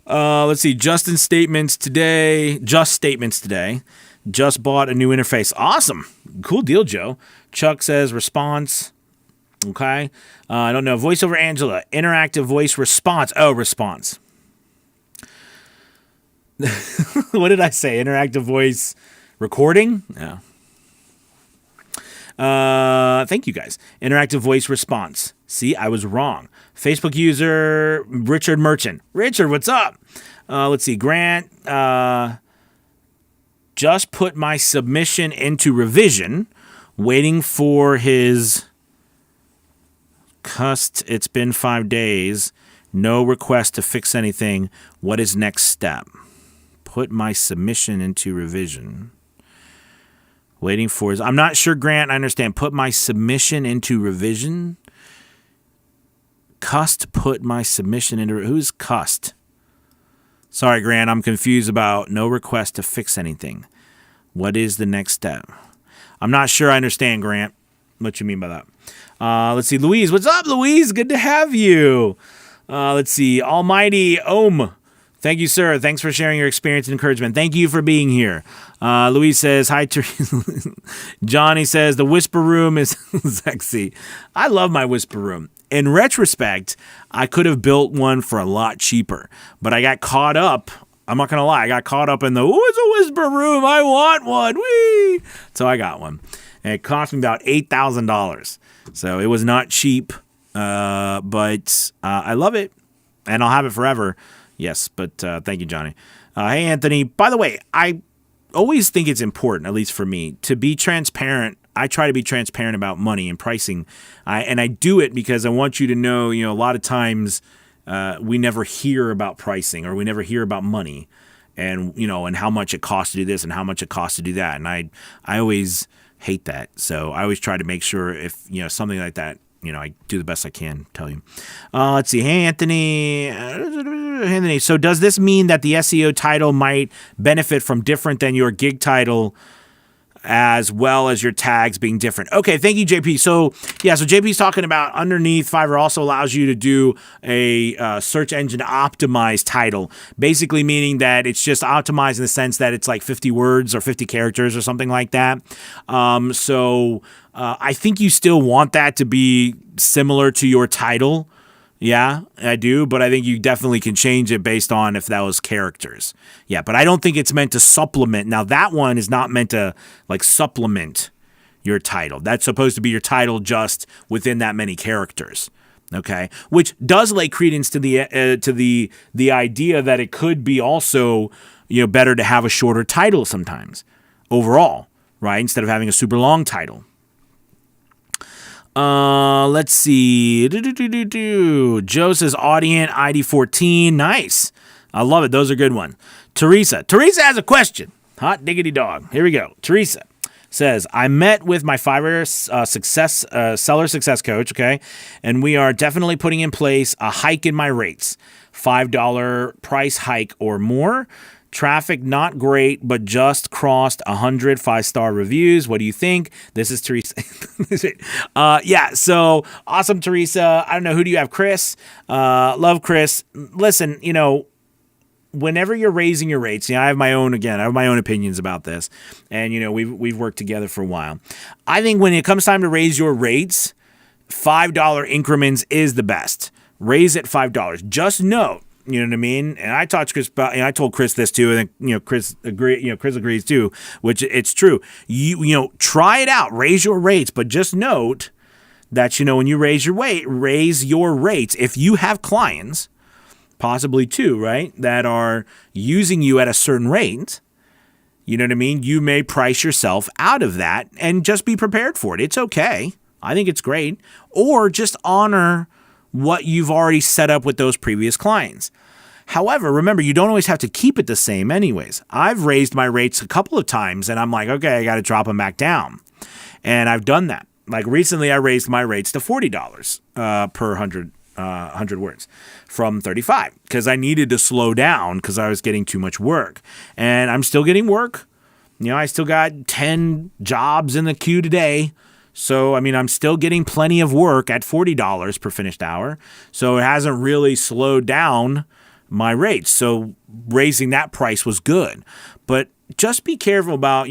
Let's see. Just statements today. Just bought a new interface. Awesome. Cool deal, Joe. Chuck says, response. Okay. I don't know. VoiceOver Angela. Interactive voice response. Oh, response. What did I say? Interactive voice recording? Yeah. Thank you, guys. Interactive voice response. See, I was wrong. Facebook user Richard Merchant. Richard, what's up? Let's see. Grant. Just put my submission into revision. Waiting for his... It's been 5 days. No request to fix anything. What is next step? Put my submission into revision. Waiting for his... I'm not sure, Grant. I understand. Put my submission into revision. Put my submission into... Who's Cust? Sorry, Grant. I'm confused about no request to fix anything. What is the next step? I'm not sure I understand, Grant, what you mean by that. Let's see. Louise, what's up, Louise? Good to have you. Let's see. Almighty Om. Thank you, sir. Thanks for sharing your experience and encouragement. Thank you for being here. Louise says, hi, Johnny says, the whisper room is sexy. I love my whisper room. In retrospect, I could have built one for a lot cheaper, but I got caught up. I'm not going to lie. I got caught up in it's a whisper room. I want one. Whee! So I got one. And it cost me about $8,000. So it was not cheap, but I love it, and I'll have it forever. Yes, but thank you, Johnny. Hey, Anthony. By the way, I always think it's important, at least for me, to be transparent. I try to be transparent about money and pricing, and I do it because I want you to know, a lot of times we never hear about pricing or we never hear about money, and and how much it costs to do this and how much it costs to do that, and I always hate that. So I always try to make sure if, something like that, I do the best I can tell you. Let's see. Hey, Anthony. So does this mean that the SEO title might benefit from different than your gig title as well as your tags being different? Okay. Thank you, JP. So JP's talking about underneath Fiverr also allows you to do a search engine optimized title, basically meaning that it's just optimized in the sense that it's like 50 words or 50 characters or something like that. I think you still want that to be similar to your title. Yeah, I do, but I think you definitely can change it based on if that was characters. Yeah, but I don't think it's meant to supplement. Now, that one is not meant to supplement your title. That's supposed to be your title just within that many characters. Okay, which does lay credence to the idea that it could be also better to have a shorter title sometimes overall, right? Instead of having a super long title. Let's see. Joe says Audient ID 14. Nice. I love it. Those are good ones. Teresa has a question. Hot diggity dog. Here we go. Teresa says, I met with my Fiverr seller success coach, okay, and we are definitely putting in place a hike in my rates. $5 price hike or more. Traffic not great, but just crossed 100 5-star reviews. What do you think? This is Teresa. So awesome, Teresa. I don't know, who do you have? Chris. Love Chris. Listen, whenever you're raising your rates, I have my own opinions about this, and we've worked together for a while. I think when it comes time to raise your rates, $5 increments is the best. Raise it $5. Just note, You know what I mean? And I talked to Chris about, I told Chris this too, and Chris agrees too, which it's true. You try it out, raise your rates, but just note that, when you raise your rates, if you have clients, possibly two, right, that are using you at a certain rate, you know what I mean? You may price yourself out of that and just be prepared for it. It's okay. I think it's great. Or just honor what you've already set up with those previous clients. However, remember, you don't always have to keep it the same anyways. I've raised my rates a couple of times and I'm like, okay, I got to drop them back down. And I've done that. Like recently I raised my rates to $40 per 100 words from 35 because I needed to slow down because I was getting too much work. And I'm still getting work. I still got 10 jobs in the queue today. So, I'm still getting plenty of work at $40 per finished hour. So it hasn't really slowed down my rates. So raising that price was good. But just be careful about,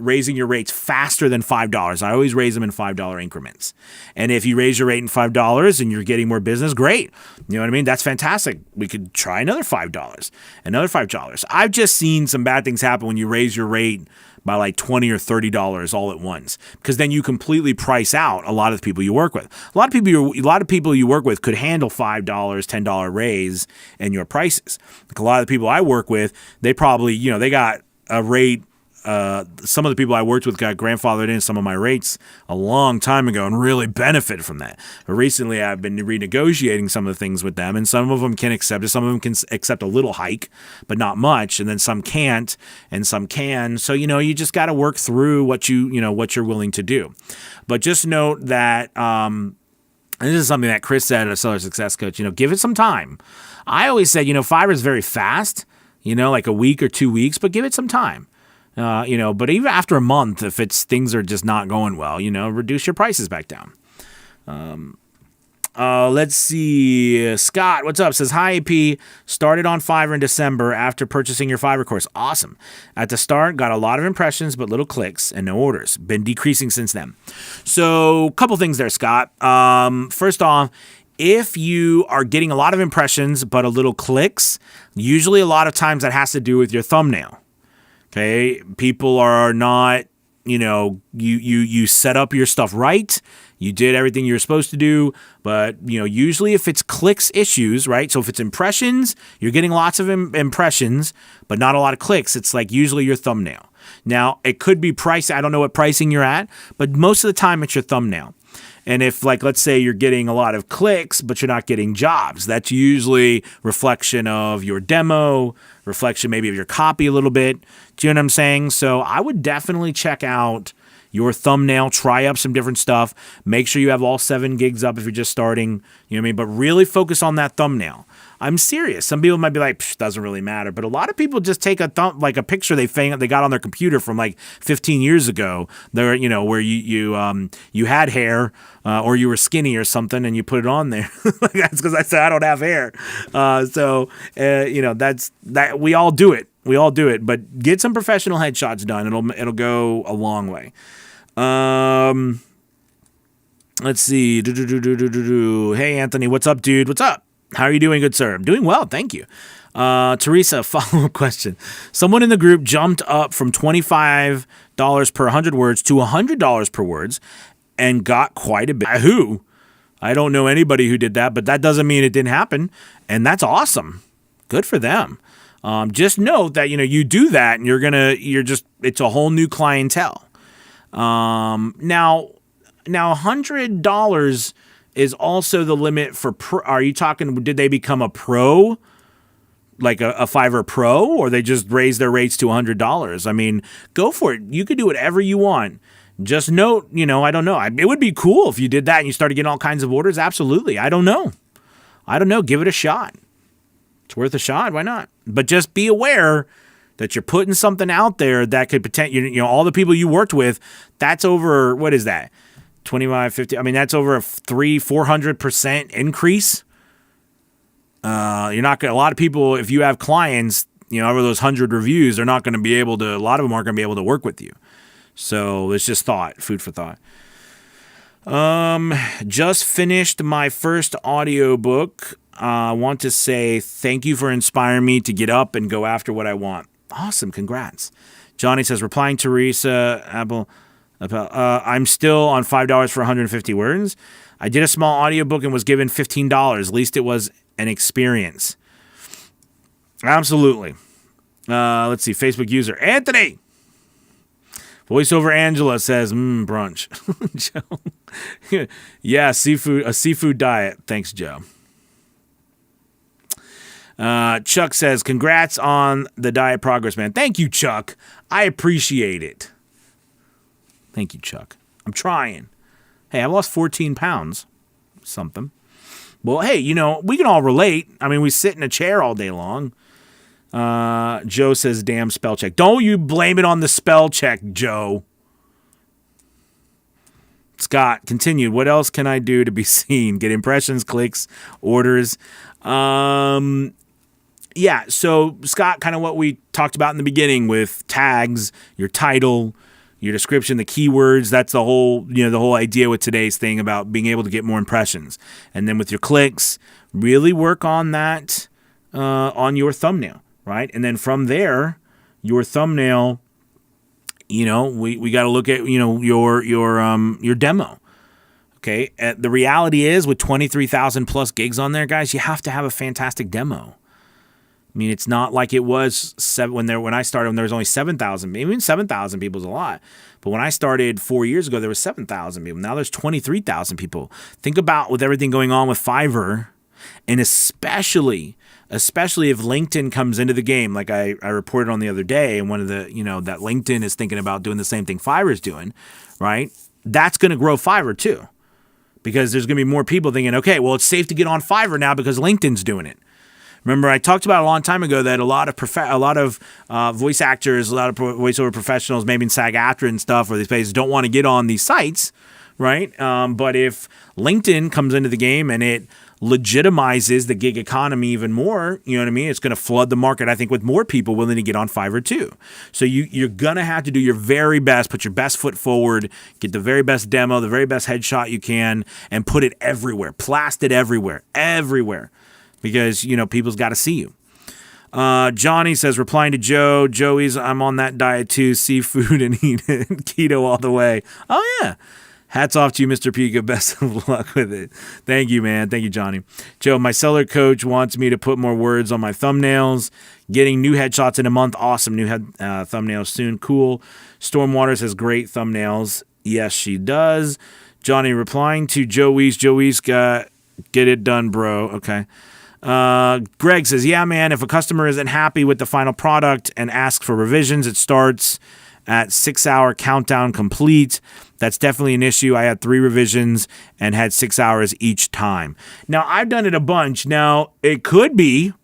raising your rates faster than $5. I always raise them in $5 increments. And if you raise your rate in $5 and you're getting more business, great. You know what I mean? That's fantastic. We could try another $5, another $5. I've just seen some bad things happen when you raise your rate by like $20 or $30 all at once, because then you completely price out a lot of the people you work with. A lot of people you work with could handle $5, $10 raise in your prices. Like a lot of the people I work with, they probably, they got a rate. Some of the people I worked with got grandfathered in some of my rates a long time ago and really benefited from that. But recently I've been renegotiating some of the things with them, and some of them can accept it. Some of them can accept a little hike, but not much. And then some can't and some can. So, you just got to work through what you're willing to do. But just note that, and this is something that Chris said at a Seller Success Coach, give it some time. I always said, Fiverr is very fast, like a week or 2 weeks, but give it some time. But even after a month, if things are just not going well, reduce your prices back down. Let's see. Scott, what's up? Says, hi, AP. Started on Fiverr in December after purchasing your Fiverr course. Awesome. At the start, got a lot of impressions, but little clicks and no orders. Been decreasing since then. So a couple things there, Scott. First off, if you are getting a lot of impressions, but a little clicks, usually a lot of times that has to do with your thumbnail. Okay, people are not, you set up your stuff right. You did everything you're supposed to do. But, usually if it's clicks issues, right? So if it's impressions, you're getting lots of impressions, but not a lot of clicks. It's like usually your thumbnail. Now, it could be price. I don't know what pricing you're at, but most of the time it's your thumbnail. And if, let's say you're getting a lot of clicks, but you're not getting jobs, that's usually reflection of your demo, reflection maybe of your copy a little bit. Do you know what I'm saying? So I would definitely check out your thumbnail, try up some different stuff. Make sure you have all 7 gigs up if you're just starting, you know what I mean? But really focus on that thumbnail. I'm serious. Some people might be like, doesn't really matter. But a lot of people just take a picture they got on their computer from 15 years ago. There, where you had hair or you were skinny or something, and you put it on there. That's because I said I don't have hair. That's that. We all do it. But get some professional headshots done. It'll go a long way. Let's see. Hey, Anthony, what's up, dude? What's up? How are you doing, good sir? I'm doing well, thank you. Teresa, follow-up question. Someone in the group jumped up from $25 per 100 words to $100 per words and got quite a bit. Who? I don't know anybody who did that, but that doesn't mean it didn't happen, and that's awesome. Good for them. Just note that, you do that and it's a whole new clientele. Now $100 is also the limit for are you talking, did they become a pro, like a Fiverr pro, or they just raise their rates to $100? Go for it. You could do whatever you want. Just note, I don't know. It would be cool if you did that and you started getting all kinds of orders. Absolutely. I don't know. Give it a shot. It's worth a shot. Why not? But just be aware that you're putting something out there that could potentially, all the people you worked with, that's over, what is that? 25, 50. That's over a 400% increase. You're not going to, a lot of people, if you have clients, over those 100 reviews, they're not going to be able to, a lot of them aren't going to be able to work with you. So it's just food for thought. Just finished my first audiobook. I want to say thank you for inspiring me to get up and go after what I want. Awesome. Congrats. Johnny says, replying to Teresa, Apple, I'm still on $5 for 150 words. I did a small audiobook and was given $15. At least it was an experience. Absolutely. Let's see. Facebook user Anthony. Voiceover Angela says, brunch. Joe. Yeah, a seafood diet. Thanks, Joe. Chuck says, congrats on the diet progress, man. Thank you, Chuck. I appreciate it. Thank you, Chuck. I'm trying. Hey, I lost 14 pounds. Something. Well, hey, we can all relate. I mean, we sit in a chair all day long. Joe says, damn spell check. Don't you blame it on the spell check, Joe. Scott, continued. What else can I do to be seen? Get impressions, clicks, orders. Yeah, so Scott, kind of what we talked about in the beginning with tags, your title, your description, the keywords. That's the whole, the whole idea with today's thing about being able to get more impressions. And then with your clicks, really work on that on your thumbnail, right? And then from there, your thumbnail, we got to look at your demo. Okay, the reality is with 23,000 plus gigs on there, guys, you have to have a fantastic demo. I mean, it's not like it was when I started, when there was only 7,000. Even 7,000 people is a lot. But when I started 4 years ago, there was 7,000 people. Now there's 23,000 people. Think about with everything going on with Fiverr, and especially if LinkedIn comes into the game, like I reported on the other day, and one of the, that LinkedIn is thinking about doing the same thing Fiverr's doing, right? That's going to grow Fiverr too. Because there's going to be more people thinking, okay, well, it's safe to get on Fiverr now because LinkedIn's doing it. Remember, I talked about a long time ago that a lot of voice actors, a lot of voiceover professionals, maybe in SAG-AFTRA and stuff, or these places don't want to get on these sites, right? But if LinkedIn comes into the game and it legitimizes the gig economy even more, you know what I mean? It's going to flood the market, I think, with more people willing to get on Fiverr too. So you're going to have to do your very best, put your best foot forward, get the very best demo, the very best headshot you can, and put it everywhere, plast it everywhere. Because, people's got to see you. Johnny says, replying to Joe, Joey's, I'm on that diet too, seafood and eat it, keto all the way. Oh, yeah. Hats off to you, Mr. Pika. Best of luck with it. Thank you, man. Thank you, Johnny. Joe, my seller coach wants me to put more words on my thumbnails. Getting new headshots in a month. Awesome. New thumbnails soon. Cool. Stormwater says, great thumbnails. Yes, she does. Johnny replying to Joey's. Joey's got, get it done, bro. Okay. Greg says, yeah, man, if a customer isn't happy with the final product and asks for revisions, it starts at 6-hour countdown complete. That's definitely an issue. I had 3 revisions and had 6 hours each time. Now, I've done it a bunch. Now, it could be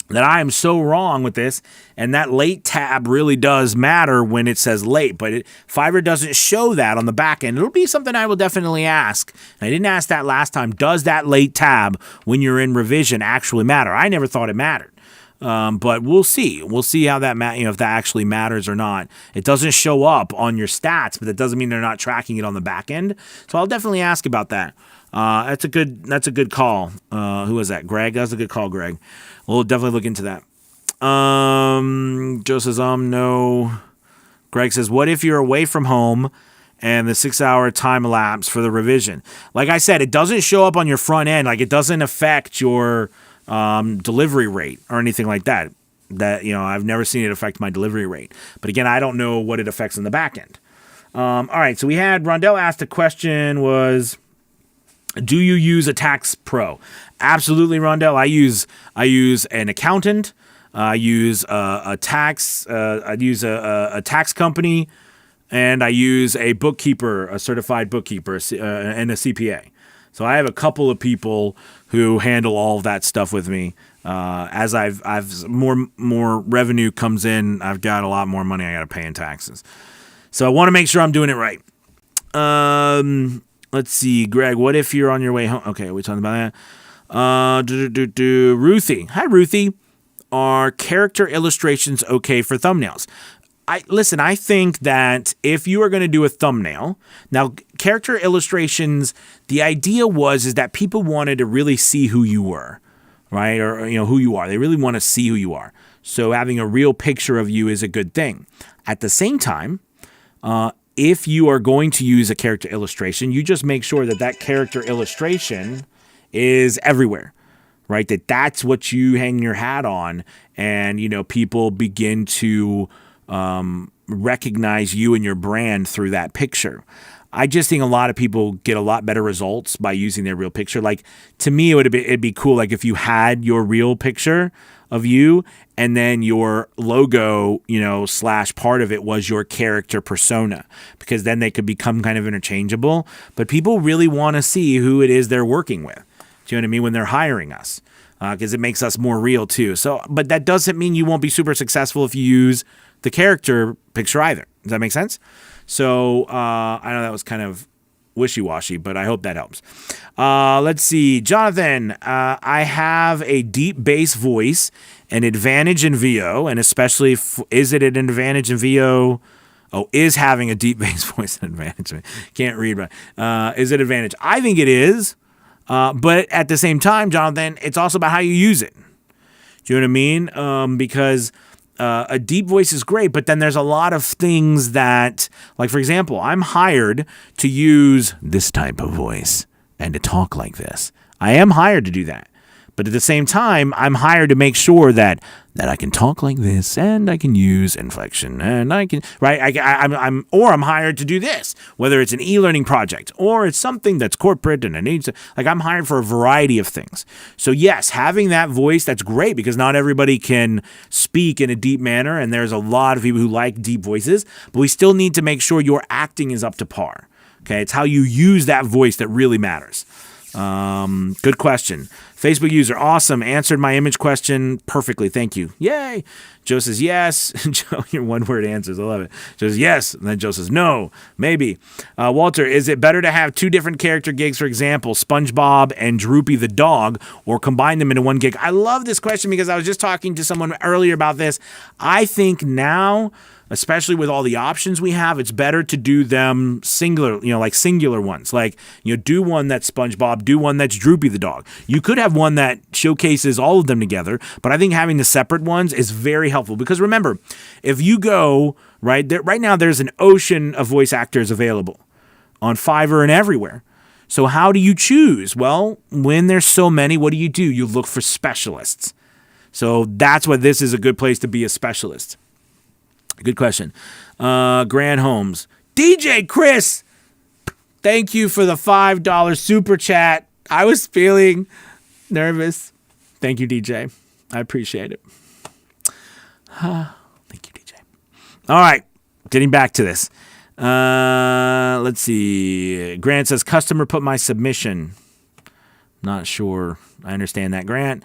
that I am so wrong with this, and that late tab really does matter when it says late, but Fiverr doesn't show that on the back end. It'll be something I will definitely ask. And I didn't ask that last time. Does that late tab when you're in revision actually matter? I never thought it mattered. But we'll see. We'll see how that if that actually matters or not. It doesn't show up on your stats, but that doesn't mean they're not tracking it on the back end. So I'll definitely ask about that. That's a good call. Who was that? Greg? That's a good call, Greg. We'll definitely look into that. Joe says, no. Greg says, what if you're away from home and the 6-hour time elapse for the revision? Like I said, it doesn't show up on your front end. Like it doesn't affect your delivery rate or anything like that. I've never seen it affect my delivery rate. But again, I don't know what it affects in the back end. All right. So we had Rondell asked a question was, do you use a tax pro? Absolutely, Rondell. I use an accountant. I use a tax company, and I use a bookkeeper, a certified bookkeeper, and a CPA. So I have a couple of people who handle all of that stuff with me. As I've more revenue comes in, I've got a lot more money I got to pay in taxes. So I want to make sure I'm doing it right. Let's see, Greg. What if you're on your way home? Okay, we're talking about that. Ruthie. Hi, Ruthie. Are character illustrations okay for thumbnails? I think that if you are going to do a thumbnail, now character illustrations, the idea is that people wanted to really see who you were, right? Or, who you are. They really want to see who you are. So having a real picture of you is a good thing. At the same time, if you are going to use a character illustration, you just make sure that character illustration is everywhere, right? That's what you hang your hat on, and people begin to recognize you and your brand through that picture. I just think a lot of people get a lot better results by using their real picture. Like, to me, it'd be cool, like, if you had your real picture of you and then your logo, / part of it was your character persona, because then they could become kind of interchangeable. But people really want to see who it is they're working with. Do you know what I mean? When they're hiring us, because it makes us more real too. So, but that doesn't mean you won't be super successful if you use the character picture either. Does that make sense? So I know that was kind of wishy-washy, but I hope that helps. Let's see. Jonathan, I have a deep bass voice, an advantage in VO, and especially, is it an advantage in VO? Oh, is having a deep bass voice an advantage? Can't read, but is it an advantage? I think it is, but at the same time, Jonathan, it's also about how you use it. Do you know what I mean? Because a deep voice is great, but then there's a lot of things that, like, for example, I'm hired to use this type of voice and to talk like this. I am hired to do that. But at the same time, I'm hired to make sure that I can talk like this, and I can use inflection, and I can, right? I'm hired to do this, whether it's an e-learning project or it's something that's corporate and it needs to, like, I'm hired for a variety of things. So yes, having that voice, that's great, because not everybody can speak in a deep manner, and there's a lot of people who like deep voices, but we still need to make sure your acting is up to par. Okay, it's how you use that voice that really matters. Good question. Facebook user, awesome. Answered my image question perfectly. Thank you. Yay. Joe says yes. Joe, your one-word answers. I love it. Joe says yes. And then Joe says no. Maybe. Walter, is it better to have two different character gigs, for example, Spongebob and Droopy the dog, or combine them into one gig? I love this question because I was just talking to someone earlier about this. I think now, especially with all the options we have, it's better to do them singular, like singular ones. Like, do one that's Spongebob, do one that's Droopy the dog. You could have one that showcases all of them together, but I think having the separate ones is very helpful, because remember, if you go, right now there's an ocean of voice actors available on Fiverr and everywhere. So how do you choose? Well, when there's so many, what do? You look for specialists. So that's why this is a good place to be a specialist. Good question. Grant Holmes. DJ Chris, thank you for the $5 super chat. I was feeling nervous. Thank you, DJ. I appreciate it. Thank you, DJ. All right. Getting back to this. Let's see. Grant says, customer put my submission. Not sure I understand that, Grant.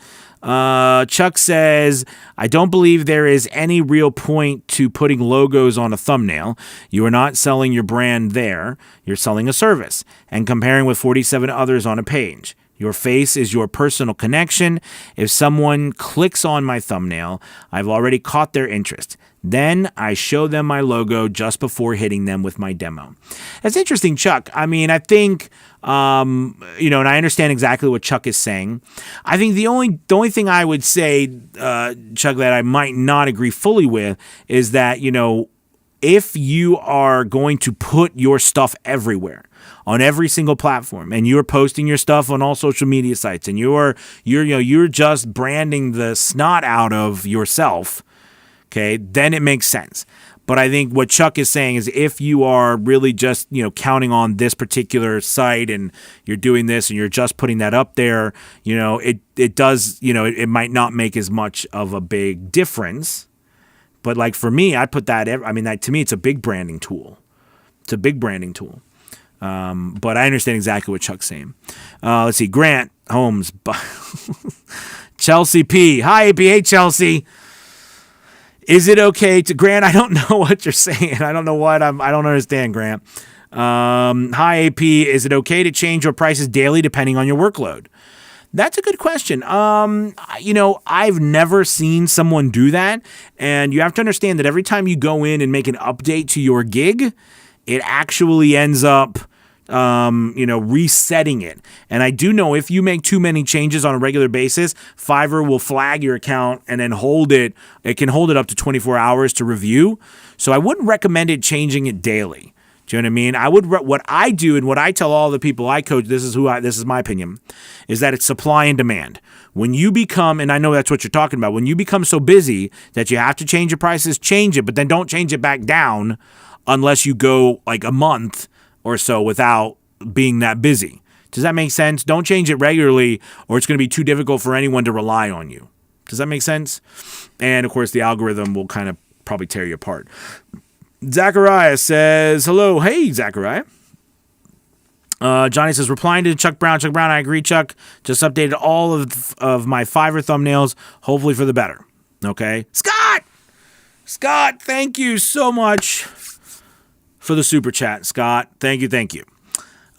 Chuck says, I don't believe there is any real point to putting logos on a thumbnail. You are not selling your brand there. You're selling a service and comparing with 47 others on a page. Your face is your personal connection. If someone clicks on my thumbnail, I've already caught their interest. Then I show them my logo just before hitting them with my demo. That's interesting, Chuck. I mean, I think, and I understand exactly what Chuck is saying. I think the only thing I would say, Chuck, that I might not agree fully with is that, if you are going to put your stuff everywhere, on every single platform, and you're posting your stuff on all social media sites, and you're just branding the snot out of yourself, okay, then it makes sense. But I think what Chuck is saying is, if you are really just, counting on this particular site, and you're doing this and you're just putting that up there, it does, it might not make as much of a big difference. But like for me, I put that, that to me, it's a big branding tool. It's a big branding tool. But I understand exactly what Chuck's saying. Let's see. Grant Holmes. Chelsea P. Hi, AP. Hey, Chelsea. Is it okay to... Grant, I don't know what you're saying. I don't know what I don't understand, Grant. Hi, AP. Is it okay to change your prices daily depending on your workload? That's a good question. I've never seen someone do that. And you have to understand that every time you go in and make an update to your gig, it actually ends up, resetting it. And I do know if you make too many changes on a regular basis, Fiverr will flag your account and then hold it. It can hold it up to 24 hours to review. So I wouldn't recommend it changing it daily. Do you know what I mean? What I do and what I tell all the people I coach, this is my opinion, is that it's supply and demand. When you become, and I know that's what you're talking about, when you become so busy that you have to change your prices, change it, but then don't change it back down unless you go like a month or so without being that busy. Does that make sense? Don't change it regularly or it's going to be too difficult for anyone to rely on you. Does that make sense? And of course, the algorithm will kind of probably tear you apart. Zachariah says, hello. Hey, Zachariah. Johnny says, replying to Chuck Brown. Chuck Brown, I agree, Chuck. Just updated all of my Fiverr thumbnails, hopefully for the better. Okay. Scott, thank you so much for the super chat, Scott. Thank you.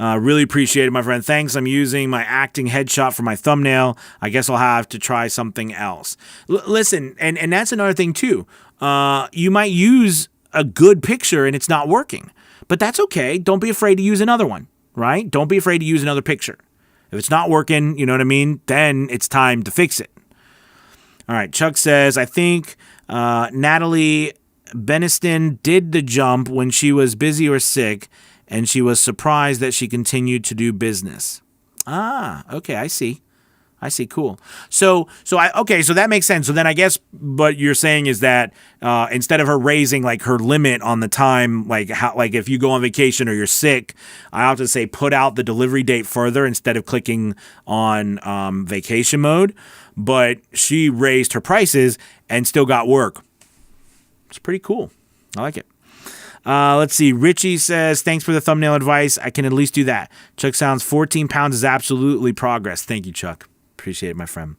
Really appreciate it, my friend. Thanks. I'm using my acting headshot for my thumbnail. I guess I'll have to try something else. Listen, and that's another thing, too. You might use a good picture and it's not working, but that's okay. Don't be afraid to use another one, right? Don't be afraid to use another picture. If it's not working, you know what I mean? Then it's time to fix it. All right. Chuck says, I think Natalie Beniston did the jump when she was busy or sick, and she was surprised that she continued to do business. Okay. I see. Cool. So that makes sense. So then I guess what you're saying is that instead of her raising like her limit on the time, like if you go on vacation or you're sick, I have to say put out the delivery date further instead of clicking on vacation mode. But she raised her prices and still got work. It's pretty cool. I like it. Let's see. Richie says, thanks for the thumbnail advice. I can at least do that. Chuck sounds 14 pounds is absolutely progress. Thank you, Chuck. Appreciate it, my friend.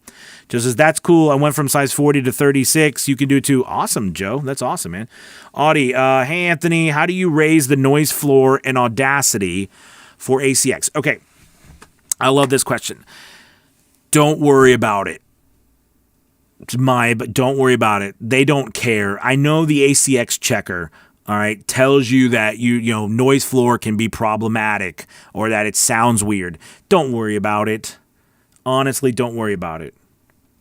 Joe says, that's cool. I went from size 40 to 36. You can do it too. Awesome, Joe. That's awesome, man. Audie, hey, Anthony, how do you raise the noise floor in Audacity for ACX? Okay. I love this question. Don't worry about it. But don't worry about it. They don't care. I know the ACX checker, all right, tells you that you noise floor can be problematic or that it sounds weird. Don't worry about it. Honestly, don't worry about it.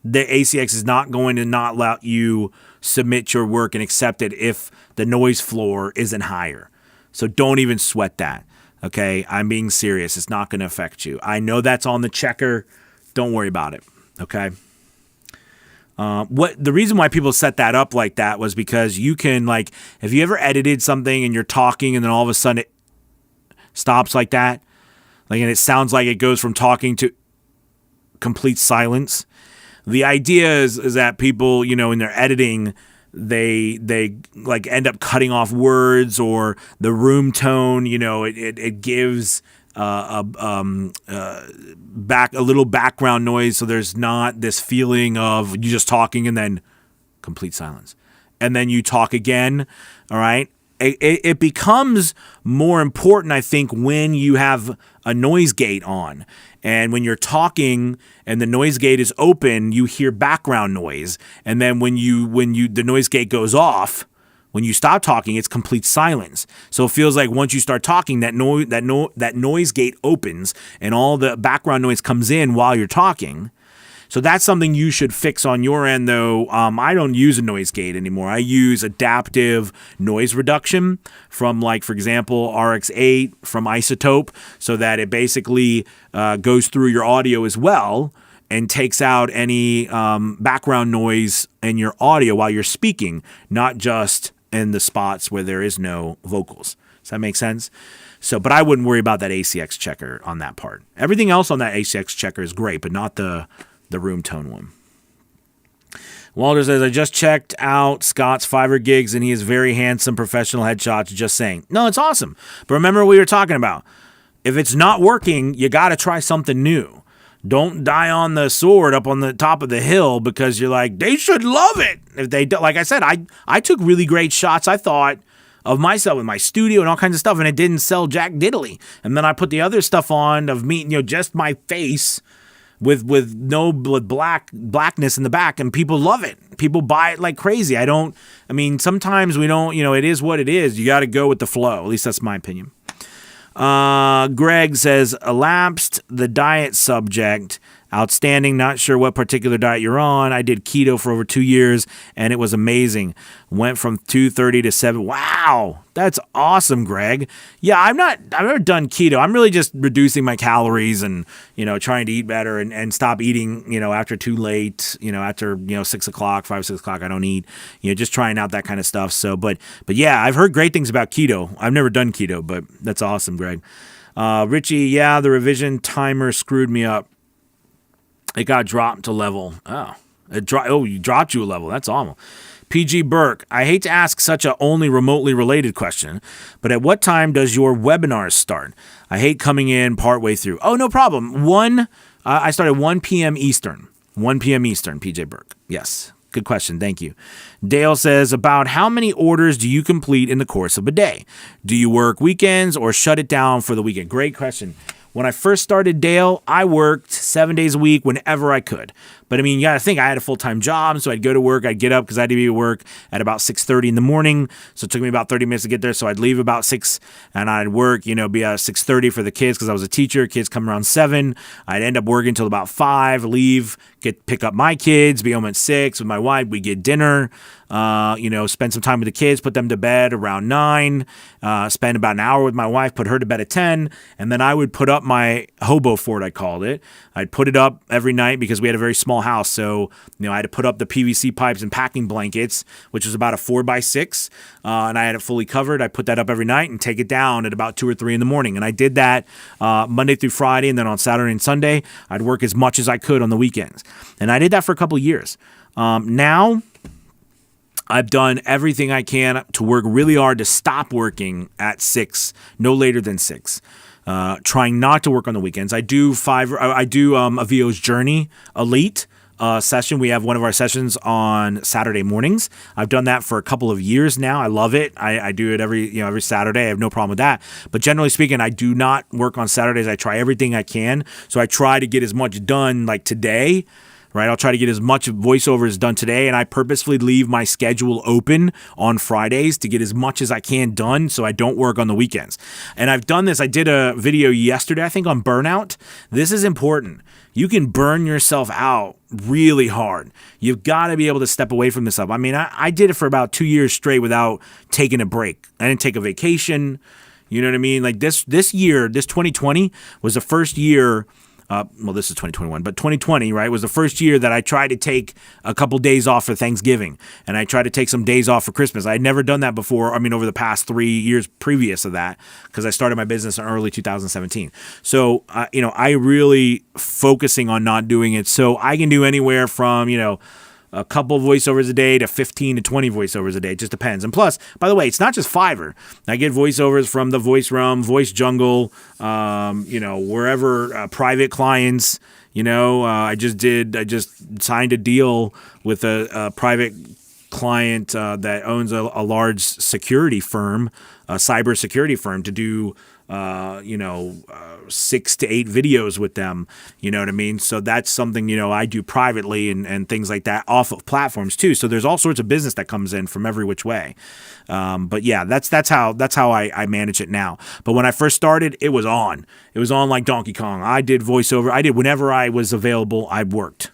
The ACX is not going to not let you submit your work and accept it if the noise floor isn't higher. So don't even sweat that. Okay, I'm being serious. It's not going to affect you. I know that's on the checker. Don't worry about it. Okay. The reason why people set that up like that was because you can, like, if you ever edited something and you're talking and then all of a sudden it stops like that, like, and it sounds like it goes from talking to complete silence. The idea is that people, in their editing, they like end up cutting off words or the room tone, it gives a little background noise, so there's not this feeling of you just talking and then complete silence. And then you talk again, all right? It becomes more important, I think, when you have a noise gate on. And when you're talking and the noise gate is open, you hear background noise. And then when the noise gate goes off, when you stop talking, it's complete silence. So it feels like once you start talking, that noise gate opens and all the background noise comes in while you're talking. So that's something you should fix on your end, though. I don't use a noise gate anymore. I use adaptive noise reduction from, like, for example, RX8 from Isotope, so that it basically goes through your audio as well and takes out any background noise in your audio while you're speaking, not just in the spots where there is no vocals. Does that make sense? So, but I wouldn't worry about that ACX checker on that part. Everything else on that ACX checker is great, but not the room tone one. Walter says, I just checked out Scott's Fiverr gigs and he is very handsome, professional headshots. Just saying. No, it's awesome. But remember what we were talking about. If it's not working, you got to try something new. Don't die on the sword up on the top of the hill because you're like, they should love it. If they do, like I said, I took really great shots, I thought, of myself in my studio and all kinds of stuff, and it didn't sell jack diddly. And then I put the other stuff on of me, just my face, with blackness in the back, and people love it. People buy it like crazy. Sometimes we don't, it is what it is. You got to go with the flow. At least that's my opinion. Greg says, elapsed the diet subject. Outstanding. Not sure what particular diet you're on. I did keto for over 2 years and it was amazing. Went from 230 to 7. Wow. That's awesome, Greg. Yeah, I've never done keto. I'm really just reducing my calories and, trying to eat better and stop eating, after too late, after, 6 o'clock, 5, 6 o'clock, I don't eat, just trying out that kind of stuff. So, but yeah, I've heard great things about keto. I've never done keto, but that's awesome, Greg. Richie, yeah, the revision timer screwed me up. It got dropped to level. You dropped you a level. That's awful. PG Burke, I hate to ask such a only remotely related question, but at what time does your webinars start? I hate coming in partway through. Oh, no problem. I start at 1 p.m. Eastern. 1 p.m. Eastern, PJ Burke. Yes. Good question. Thank you. Dale says, about how many orders do you complete in the course of a day? Do you work weekends or shut it down for the weekend? Great question. When I first started, Dale, I worked 7 days a week whenever I could. But you got to think, I had a full-time job, so I'd go to work, I'd get up because I had to be at work at about 6:30 in the morning. So it took me about 30 minutes to get there. So I'd leave about 6 and I'd work, be at 6:30 for the kids because I was a teacher. Kids come around 7. I'd end up working until about 5, leave, pick up my kids, be home at 6 with my wife. We get dinner, spend some time with the kids, put them to bed around 9, spend about an hour with my wife, put her to bed at 10. And then I would put up my hobo fort, I called it. I'd put it up every night because we had a very small house. So, I had to put up the PVC pipes and packing blankets, which was about a 4x6. And I had it fully covered. I put that up every night and take it down at about 2 or 3 in the morning. And I did that Monday through Friday. And then on Saturday and Sunday, I'd work as much as I could on the weekends. And I did that for a couple of years. Now, I've done everything I can to work really hard to stop working at 6, no later than 6. Trying not to work on the weekends. I do a VO's Journey Elite session. We have one of our sessions on Saturday mornings. I've done that for a couple of years now. I love it. I do it every Saturday. I have no problem with that. But generally speaking, I do not work on Saturdays. I try everything I can. So I try to get as much done like today. Right, I'll try to get as much voiceovers done today, and I purposefully leave my schedule open on Fridays to get as much as I can done so I don't work on the weekends. And I've done this. I did a video yesterday, I think, on burnout. This is important. You can burn yourself out really hard. You've got to be able to step away from this stuff. I did it for about 2 years straight without taking a break. I didn't take a vacation. You know what I mean? Like this year, this 2020 was the first year. This is 2021, but 2020, right, was the first year that I tried to take a couple days off for Thanksgiving, and I tried to take some days off for Christmas. I had never done that before, over the past 3 years previous to that, because I started my business in early 2017. So, I really focusing on not doing it. So I can do anywhere from, a couple voiceovers a day to 15 to 20 voiceovers a day. It just depends. And plus, by the way, it's not just Fiverr. I get voiceovers from the Voice Realm, Voice Jungle, wherever, private clients. I just signed a deal with a private client that owns a large security firm, a cyber security firm, to do 6 to 8 videos with them, you know what I mean? So that's something, I do privately and things like that off of platforms too. So there's all sorts of business that comes in from every which way. But yeah, that's how I manage it now. But when I first started, it was on like Donkey Kong. I did voiceover. Whenever I was available, I worked.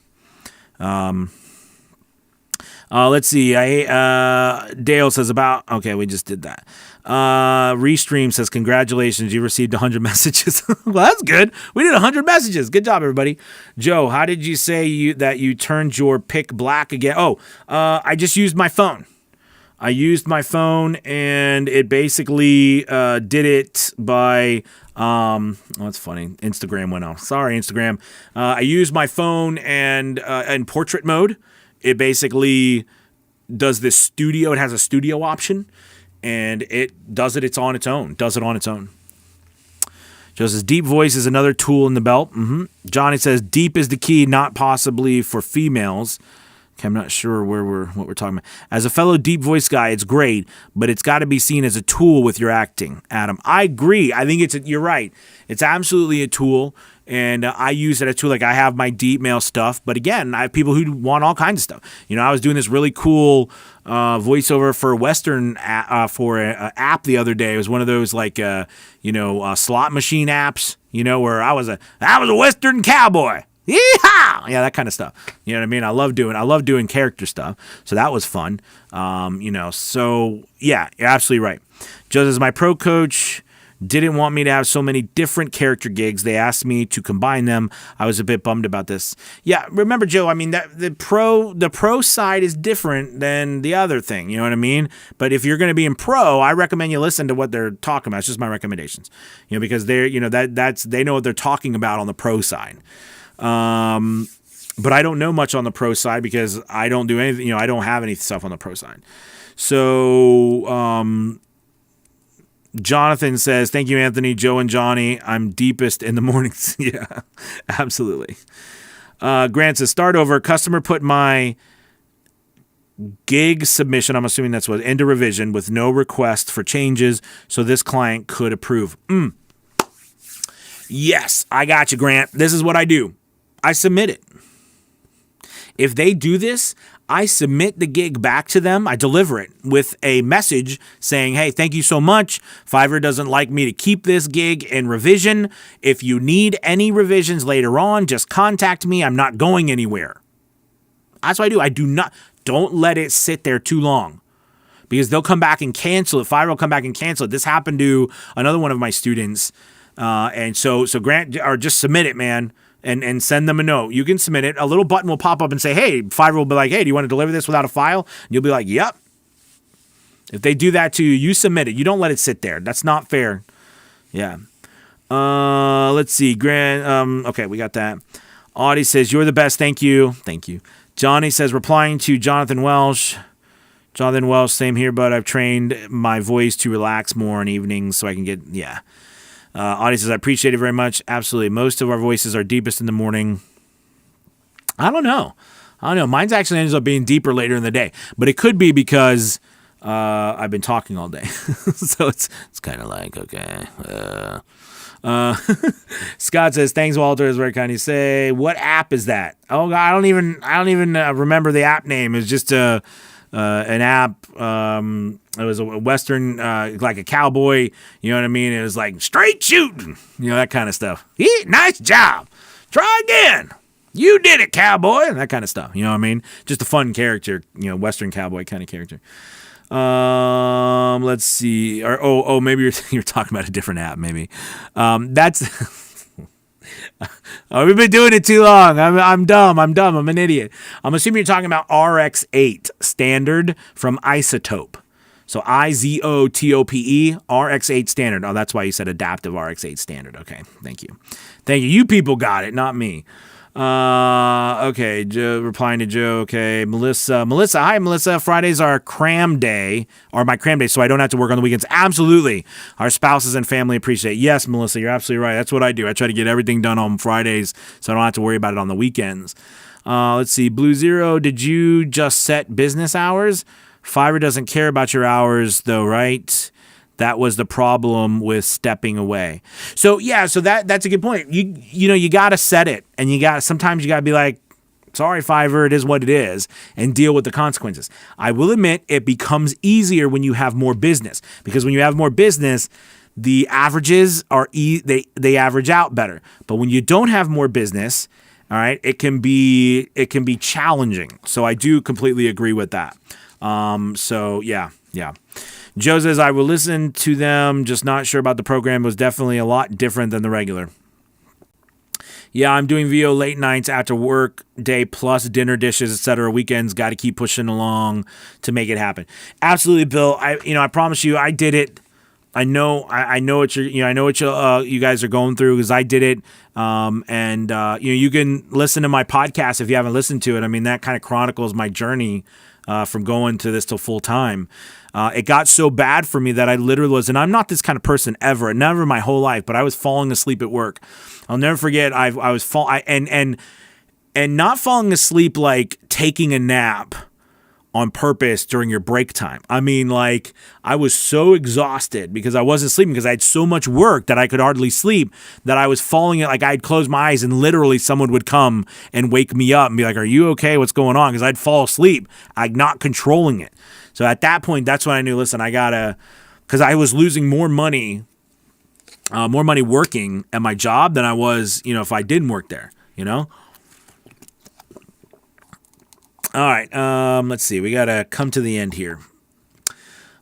Let's see. Dale says we just did that. Restream says, congratulations, you received 100 messages. Well, that's good. We did 100 messages. Good job, everybody. Joe, how did you say that you turned your pick black again? I just used my phone. I used my phone, and it basically did it by... that's funny. Instagram went off. Sorry, Instagram. I used my phone and in portrait mode. It basically does this studio. It has a studio option, and it does it. It's on its own. Does it on its own. Joe says, deep voice is another tool in the belt. Johnny says, deep is the key, not possibly for females. Okay, I'm not sure what we're talking about. As a fellow deep voice guy, it's great, but it's got to be seen as a tool with your acting, Adam. I agree. I think you're right. It's absolutely a tool, and I use it as a tool. Like, I have my deep male stuff, but again, I have people who want all kinds of stuff. You know, I was doing this really cool voiceover for Western for an app the other day. It was one of those like slot machine apps. You know, where I was a Western cowboy. Yeehaw! Yeah, that kind of stuff. You know what I mean? I love doing character stuff. So that was fun. So yeah, you're absolutely right. Just as my pro coach didn't want me to have so many different character gigs, they asked me to combine them. I was a bit bummed about this. Yeah, remember, Joe, I mean, that the pro side is different than the other thing, you know what I mean? But if you're going to be in pro, I recommend you listen to what they're talking about. It's just my recommendations. You know, because they're, they know what they're talking about on the pro side. But I don't know much on the pro side because I don't do anything, I don't have any stuff on the pro side. So, Jonathan says, thank you, Anthony, Joe, and Johnny. I'm deepest in the mornings. Yeah, absolutely. Grant says, start over. Customer put my gig submission, I'm assuming that's what, into revision with no request for changes, so this client could approve. Yes, I got you, Grant. This is what I do. I submit it. If they do this, I submit the gig back to them. I deliver it with a message saying, hey, thank you so much. Fiverr doesn't like me to keep this gig in revision. If you need any revisions later on, just contact me. I'm not going anywhere. That's what I do. Don't let it sit there too long because they'll come back and cancel it. Fiverr will come back and cancel it. This happened to another one of my students. And so Grant, or just submit it, man. And send them a note. You can submit it. A little button will pop up and say, hey, Fiverr will be like, hey, do you want to deliver this without a file? And you'll be like, yep. If they do that to you, you submit it. You don't let it sit there. That's not fair. Yeah. Let's see. Grant. Okay, we got that. Audie says, you're the best. Thank you. Thank you. Johnny says, replying to Jonathan Welsh. Jonathan Welsh, same here, but I've trained my voice to relax more in evenings so I can get, yeah. Audie says, I appreciate it very much. Absolutely. Most of our voices are deepest in the morning. I don't know. Mine's actually ends up being deeper later in the day. But it could be because I've been talking all day. So it's kind of like, okay. Scott says, thanks, Walter. Is very kind of say. What app is that? Oh, God, I don't even remember the app name. It's just an app. It was a Western, like a cowboy, you know what I mean? It was like straight shooting, that kind of stuff. Nice job. Try again. You did it, cowboy. That kind of stuff, you know what I mean? Just a fun character, Western cowboy kind of character. Let's see. Or, maybe you're talking about a different app, maybe. That's... we've been doing it too long. I'm dumb. I'm an idiot. I'm assuming you're talking about RX8 standard from Isotope. So IZOTOPE RX8 standard. Oh, that's why you said adaptive RX8 standard. Okay, thank you. You people got it, not me. Okay, Joe, replying to Joe. Okay, Melissa, hi, Melissa. Fridays are cram day, or my cram day, so I don't have to work on the weekends. Absolutely. Our spouses and family appreciate it. Yes, Melissa, you're absolutely right. That's what I do. I try to get everything done on Fridays, so I don't have to worry about it on the weekends. Let's see. Blue Zero, did you just set business hours? Fiverr doesn't care about your hours, though, right? That was the problem with stepping away. So yeah, that's a good point. You got to set it, and sometimes you got to be like, sorry, Fiverr, it is what it is, and deal with the consequences. I will admit it becomes easier when you have more business, because when you have more business, the averages are they average out better. But when you don't have more business, all right, it can be challenging. So I do completely agree with that. So yeah. Joe says, I will listen to them, just not sure about the program. It was definitely a lot different than the regular. Yeah, I'm doing VO late nights after work day plus dinner dishes, etc. Weekends, got to keep pushing along to make it happen. Absolutely, Bill. I promise you, I did it. I know what you guys are going through, because I did it. You can listen to my podcast if you haven't listened to it. I mean, that kind of chronicles my journey from going to this till full time. It got so bad for me that I literally was, and I'm not this kind of person ever, never my whole life, but I was falling asleep at work. I'll never forget. And not falling asleep like taking a nap on purpose during your break time. I mean, like, I was so exhausted because I wasn't sleeping because I had so much work that I could hardly sleep that I was falling, like I'd close my eyes and literally someone would come and wake me up and be like, are you okay? What's going on? Because I'd fall asleep. I'm not controlling it. So at that point, that's when I knew, listen, I gotta, because I was losing more money working at my job than I was, if I didn't work there, All right, let's see. We got to come to the end here.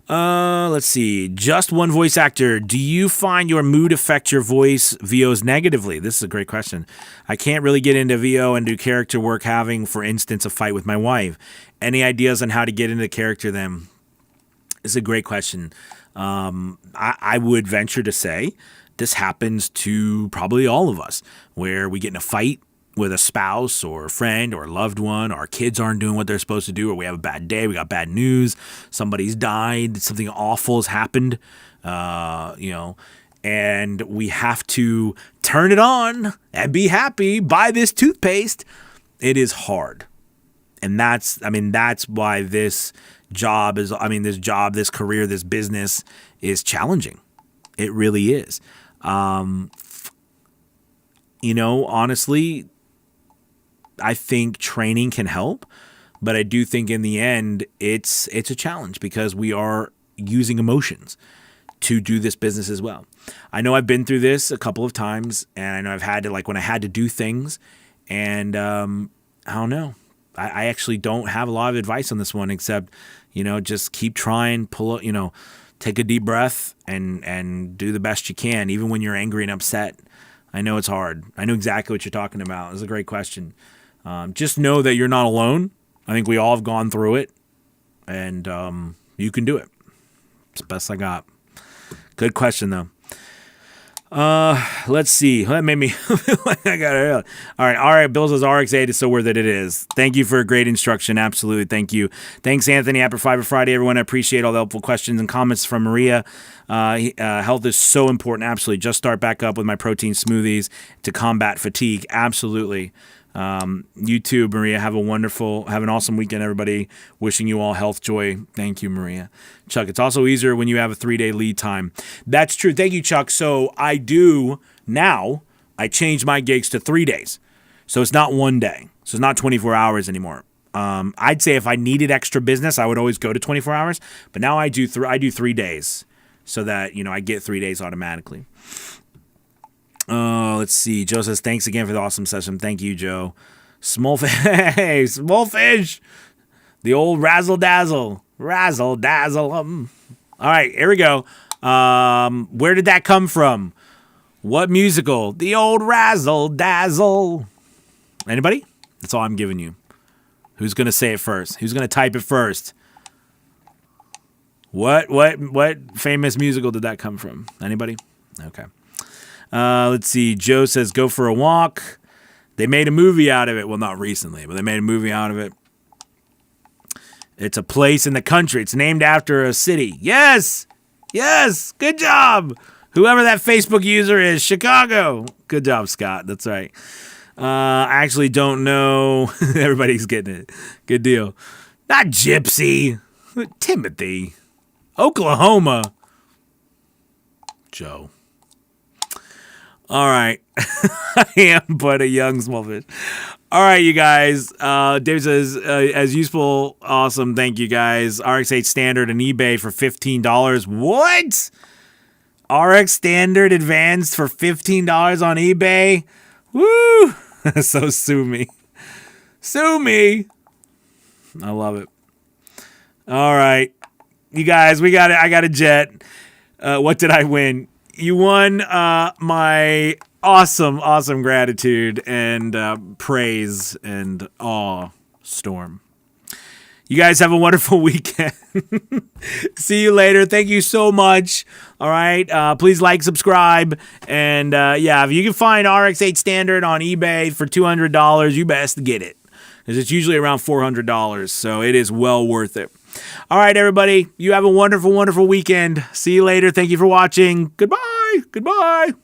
Let's see. Just one voice actor. Do you find your mood affect your voice VOs negatively? This is a great question. I can't really get into VO and do character work having, for instance, a fight with my wife. Any ideas on how to get into character then? It's a great question. I would venture to say this happens to probably all of us, where we get in a fight with a spouse or a friend or a loved one, our kids aren't doing what they're supposed to do, or we have a bad day, we got bad news, somebody's died, something awful has happened, and we have to turn it on and be happy, buy this toothpaste. It is hard. And that's why this career, this business is challenging. It really is. Honestly, I think training can help, but I do think in the end it's a challenge because we are using emotions to do this business as well. I know I've been through this a couple of times, and I know I've had to, like, when I had to do things, and I don't know. I actually don't have a lot of advice on this one except, just keep trying, take a deep breath and do the best you can, even when you're angry and upset. I know it's hard. I know exactly what you're talking about. It's a great question. Just know that you're not alone. I think we all have gone through it, and you can do it. It's the best I got. Good question, though. Let's see. That made me. I got it. All right. Bill says RX8 is so worth it. It is. Thank you for a great instruction. Absolutely. Thank you. Thanks, Anthony. Happy Fiverr Friday, everyone. I appreciate all the helpful questions and comments from Maria. Health is so important. Absolutely. Just start back up with my protein smoothies to combat fatigue. Absolutely. You too, Maria. Have an awesome weekend, everybody. Wishing you all health, joy. Thank you, Maria. Chuck, it's also easier when you have a 3-day lead time. That's true. Thank you, Chuck. So I changed my gigs to 3 days. So it's not 1 day. So it's not 24 hours anymore. I'd say if I needed extra business, I would always go to 24 hours. But now I do 3 days so that, I get 3 days automatically. Let's see. Joe says, thanks again for the awesome session. Thank you, Joe. Hey, small fish. The old razzle dazzle. Razzle dazzle. All right, here we go. Where did that come from? What musical? The old razzle dazzle. Anybody? That's all I'm giving you. Who's going to say it first? Who's going to type it first? What famous musical did that come from? Anybody? Okay. Let's see. Joe says, go for a walk. They made a movie out of it. Well, not recently, but they made a movie out of it. It's a place in the country. It's named after a city. Yes. Yes. Good job. Whoever that Facebook user is, Chicago. Good job, Scott. That's right. I actually don't know. Everybody's getting it. Good deal. Not Gypsy. Timothy. Oklahoma. Joe. All right. I am but a young small fish. All right, you guys. Dave says, as useful, awesome. Thank you, guys. RX8 Standard and eBay for $15. What? RX Standard Advanced for $15 on eBay? Woo! So sue me. Sue me. I love it. All right. You guys, we got it. I got a jet. What did I win? You won my awesome gratitude and praise and awe storm. You guys have a wonderful weekend. See you later. Thank you so much. All right. Please like, subscribe. And if you can find RX8 Standard on eBay for $200, you best get it. Because it's usually around $400. So it is well worth it. All right, everybody. You have a wonderful weekend. See you later. Thank you for watching. Goodbye.